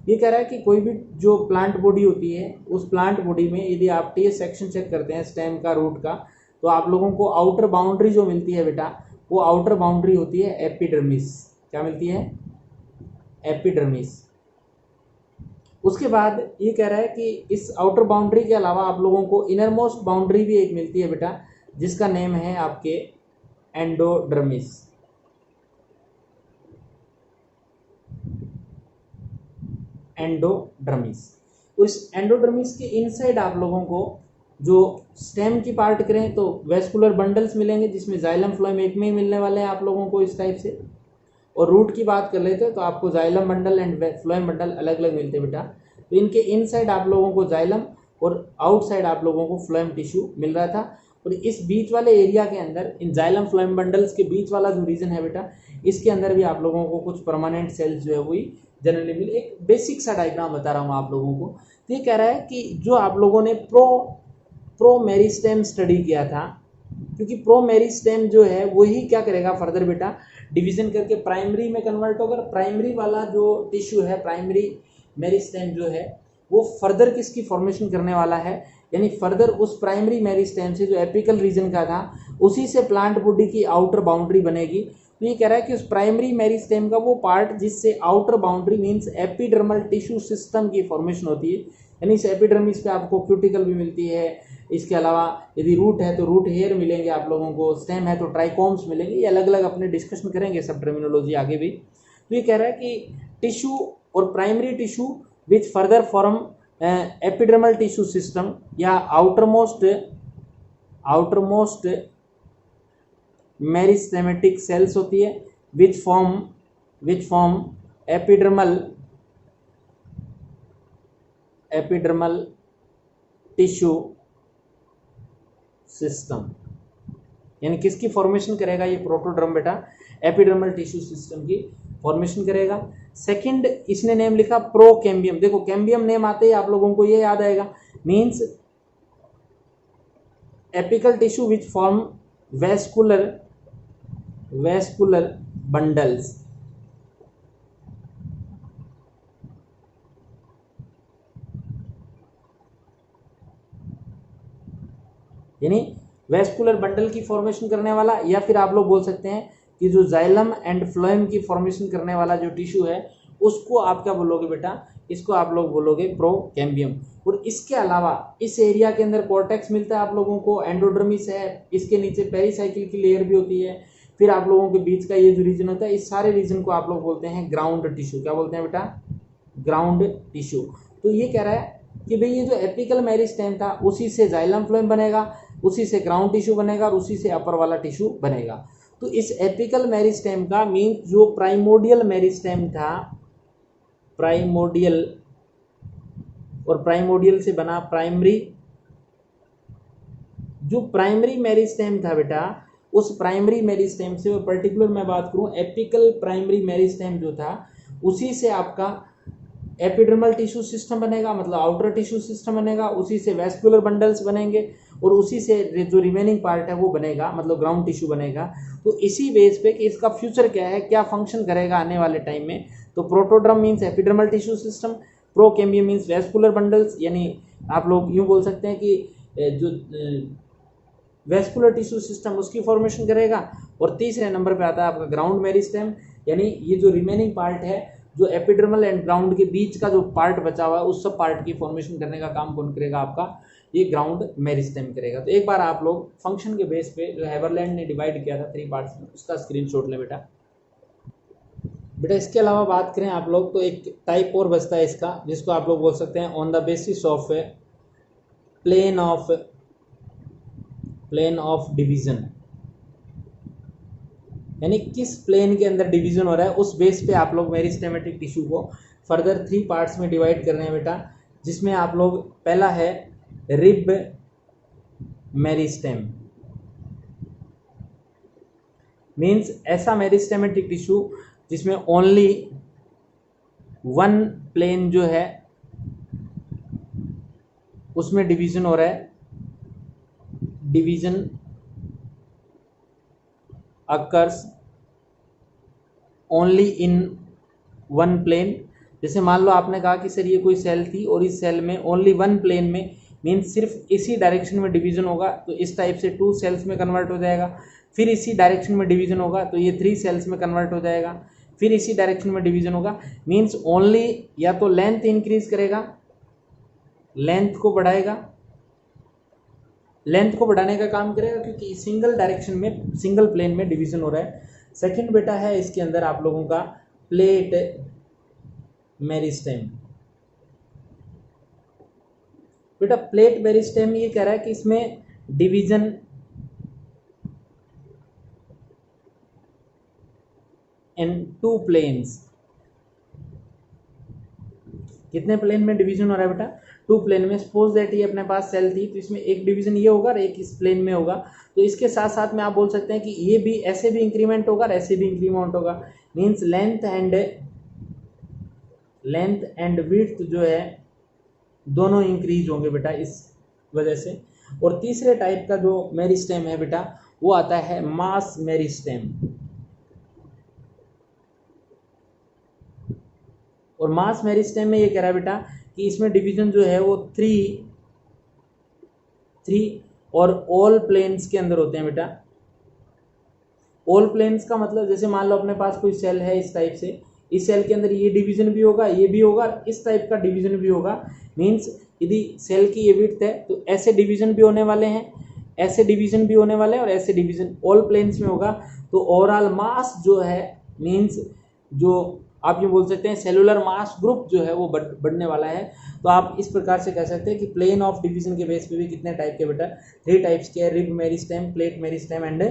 ये कह रहा है कि कोई भी जो प्लांट बॉडी होती है उस प्लांट बॉडी में यदि आप टीएस सेक्शन चेक करते हैं स्टेम का, रूट का, तो आप लोगों को आउटर बाउंड्री जो मिलती है बेटा वो आउटर बाउंड्री होती है एपिडर्मिस। क्या मिलती है? एपिडर्मिस। उसके बाद ये कह रहा है कि इस आउटर बाउंड्री के अलावा आप लोगों को इनर मोस्ट बाउंड्री भी एक मिलती है बेटा, जिसका नेम है आपके एंडोडर्मिस। एंडोडर्मिस। उस एंडोडर्मिस के इनसाइड आप लोगों को जो स्टेम की पार्ट करें तो वेस्कुलर बंडल्स मिलेंगे, जिसमें जाइलम फ्लोएम एक में ही मिलने वाले हैं आप लोगों को इस टाइप से। और रूट की बात कर लेते हैं तो आपको xylem bundle and phloem bundle अलग अलग मिलते हैं बेटा। तो इनके इनसाइड आप लोगों को जाइलम और आउटसाइड आप लोगों को फ्लोएम टिश्यू मिल रहा था। और इस बीच वाले एरिया के अंदर इन जाइलम फ्लोएम बंडल्स के बीच वाला जो रीजन है बेटा, इसके अंदर भी आप लोगों को कुछ परमानेंट सेल्स जो है वही जनरली मिले। एक बेसिक सा डायग्राम बता रहा हूँ आप लोगों को। तो ये कह रहा है कि जो आप लोगों ने प्रो मेरिस्टेम स्टडी किया था, क्योंकि प्रो मेरिस्टेम जो है वही क्या करेगा फर्दर बेटा, डिवीजन करके प्राइमरी में कन्वर्ट होकर प्राइमरी वाला जो टिश्यू है, प्राइमरी मेरिस्टेम जो है वो फर्दर किसकी फॉर्मेशन करने वाला है, यानी फर्दर उस प्राइमरी मेरिस्टेम से जो एपिकल रीजन का था उसी से प्लांट बॉडी की आउटर बाउंड्री बनेगी। तो ये कह रहा है कि उस प्राइमरी मेरिस्टेम का वो पार्ट जिससे outer boundary means epidermal tissue system की फॉर्मेशन होती है, यानी इस एपिडर्मिस पे आपको क्यूटिकल भी मिलती है। इसके अलावा यदि रूट है तो रूट हेयर मिलेंगे आप लोगों को, स्टेम है तो ट्राइकोम्स मिलेंगे। ये अलग अलग अपने डिस्कशन करेंगे सब टर्मिनोलॉजी आगे भी। तो ये कह रहा है कि टिश्यू और primary tissue which further form epidermal tissue system या आउटरमोस्ट मेरिस्टेमेटिक सेल्स होती है which form epidermal tissue system, यानी किसकी फॉर्मेशन करेगा ये प्रोटोडर्म बेटा, एपिडर्मल टिश्यू सिस्टम की फॉर्मेशन करेगा। सेकंड इसने नेम लिखा प्रोकैम्बियम। देखो कैम्बियम नेम आते ही आप लोगों को ये याद आएगा, means apical tissue which form vascular bundles. यानी वैस्कुलर बंडल की फॉर्मेशन करने वाला, या फिर आप लोग बोल सकते हैं कि जो जाइलम एंड फ्लोएम की फॉर्मेशन करने वाला जो टिश्यू है उसको आप क्या बोलोगे बेटा, इसको आप लोग बोलोगे प्रोकैम्बियम। और इसके अलावा इस एरिया के अंदर कॉर्टेक्स मिलता है आप लोगों को, एंडोडर्मिस है, इसके नीचे पेरिसाइकिल की लेयर भी होती है, फिर आप लोगों के बीच का ये जो रीजन होता है, इस सारे रीजन को आप लोग बोलते हैं ग्राउंड टिश्यू। क्या बोलते हैं बेटा, ग्राउंड टिश्यू। तो ये कह रहा है कि भाई ये जो एपिकल मेरिस्टेम था उसी से जाइलम फ्लोएम बनेगा, उसी से ग्राउंड टिश्यू बनेगा और उसी से अपर वाला टिश्यू बनेगा। तो इस एपिकल मेरिस्टेम का मीन जो प्राइमोडियल मेरिस्टेम था, प्राइमोडियल, और प्राइमोडियल से बना प्राइमरी, जो प्राइमरी मेरिस्टेम था बेटा, उस प्राइमरी मेरिस्टेम से पर्टिकुलर मैं बात करूं, एपिकल प्राइमरी मेरिस्टेम जो था उसी से आपका एपिडर्मल टिश्यू सिस्टम बनेगा, मतलब आउटर टिश्यू सिस्टम बनेगा, उसी से वैस्कुलर बंडल्स बनेंगे और उसी से जो रिमेनिंग पार्ट है वो बनेगा, मतलब ग्राउंड टिश्यू बनेगा। तो इसी बेस पे कि इसका फ्यूचर क्या है, क्या फंक्शन करेगा आने वाले टाइम में, तो protoderm means epidermal tissue system, procambium means vascular bundles, यानी आप लोग यूँ बोल सकते हैं कि जो वैस्कुलर टिश्यू सिस्टम उसकी फॉर्मेशन करेगा। और तीसरे नंबर पे आता है आपका ग्राउंड मेरिस्टेम, यानी ये जो रिमेनिंग पार्ट है, जो एपिडर्मल एंड ग्राउंड के बीच का जो पार्ट बचा हुआ है उस सब पार्ट की फॉर्मेशन करने का काम कौन करेगा, आपका ये ग्राउंड मेरिस्टेम करेगा। तो एक बार आप लोग फंक्शन के बेस पे जो हेबरलैंड ने डिवाइड किया था 3 पार्ट्स में, उसका स्क्रीनशॉट लें बेटा। इसके अलावा बात करें आप लोग तो एक टाइप और बचता है इसका, जिसको आप लोग बोल सकते हैं on the basis of plane of division, यानी किस प्लेन के अंदर डिवीजन हो रहा है उस बेस पे आप लोग मेरिस्टेमेटिक टिश्यू को फर्दर 3 पार्ट्स में डिवाइड कर रहे हैं बेटा, जिसमें आप लोग पहला है रिब मेरिस्टेम, मीन्स ऐसा मेरिस्टेमेटिक टिश्यू जिसमें ओनली 1 प्लेन जो है उसमें डिवीजन हो रहा है, division occurs only in 1 plane. जैसे मान लो आपने कहा कि सर ये कोई सेल थी और इस सेल में ओनली 1 प्लेन में, मीन्स सिर्फ इसी डायरेक्शन में डिवीजन होगा तो इस टाइप से 2 सेल्स में कन्वर्ट हो जाएगा, फिर इसी डायरेक्शन में डिवीजन होगा तो ये 3 सेल्स में कन्वर्ट हो जाएगा, फिर इसी डायरेक्शन में डिवीजन होगा। मीन्स ओनली या तो लेंथ इंक्रीज करेगा, लेंथ को बढ़ाएगा, लेंथ को बढ़ाने का काम करेगा क्योंकि सिंगल डायरेक्शन में सिंगल प्लेन में डिवीजन हो रहा है। सेकंड बेटा है इसके अंदर आप लोगों का प्लेट मेरिस्टेम। बेटा प्लेट मेरिस्टेम ये कह रहा है कि इसमें डिवीजन इन 2 प्लेन्स, कितने प्लेन में डिवीजन हो रहा है बेटा, 2 प्लेन में। सपोज दैट ये अपने पास सेल थी तो इसमें एक डिवीजन ये होगा और एक इस प्लेन में होगा, तो इसके साथ साथ में आप बोल सकते हैं कि ये भी ऐसे भी इंक्रीमेंट होगा और ऐसे भी इंक्रीमेंट होगा, मीन्स लेंथ एंड विड्थ जो है दोनों इंक्रीज होंगे बेटा इस वजह से। और तीसरे टाइप का जो मेरिस्टेम है बेटा वो आता है मास मेरिस्टेम, और मास मेरिस्टेम में ये कह रहा है बेटा कि इसमें डिवीजन जो है वो 3 और ऑल प्लेन्स के अंदर होते हैं बेटा। ऑल प्लेन्स का मतलब जैसे मान लो अपने पास कोई सेल है इस टाइप से, इस सेल के अंदर ये डिवीजन भी होगा, ये भी होगा, इस टाइप का डिवीजन भी होगा। मीन्स यदि सेल की ये विड्थ है तो ऐसे डिवीजन भी होने वाले हैं, ऐसे डिवीजन भी होने वाले हैं और ऐसे डिवीजन ऑल प्लेन्स में होगा। तो ओवरऑल मास जो है, मीन्स जो आप ये बोल सकते हैं सेलुलर मास ग्रुप जो है वो बढ़ने वाला है। तो आप इस प्रकार से कह सकते हैं कि प्लेन ऑफ डिवीजन के बेस पे भी कितने टाइप के बेटा, 3 टाइप्स के, rib meristem, plate meristem and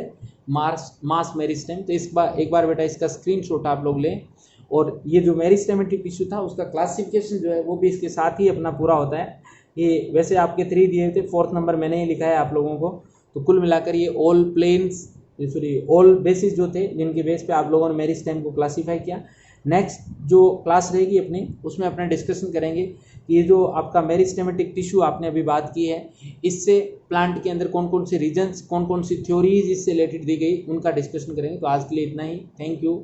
mass meristem. तो एक बार बेटा इसका स्क्रीनशॉट आप लोग लें, और ये जो मेरिस्टेमेटिक टिश्यू था उसका क्लासिफिकेशन जो है वो भी इसके साथ ही अपना पूरा होता है। ये वैसे आपके 3 दिए थे, 4th नंबर मैंने ही लिखा है आप लोगों को। तो कुल मिलाकर ये all planes, sorry all basis जो थे जिनके बेस पे आप लोगों ने मेरिस्टेम को क्लासीफाई किया। नेक्स्ट जो क्लास रहेगी अपनी, उसमें अपना डिस्कशन करेंगे कि ये जो आपका मेरिस्टेमेटिक टिश्यू आपने अभी बात की है, इससे प्लांट के अंदर कौन कौन से रीजन्स, कौन कौन सी थ्योरीज इससे रिलेटेड दी गई, उनका डिस्कशन करेंगे। तो आज के लिए इतना ही, थैंक यू।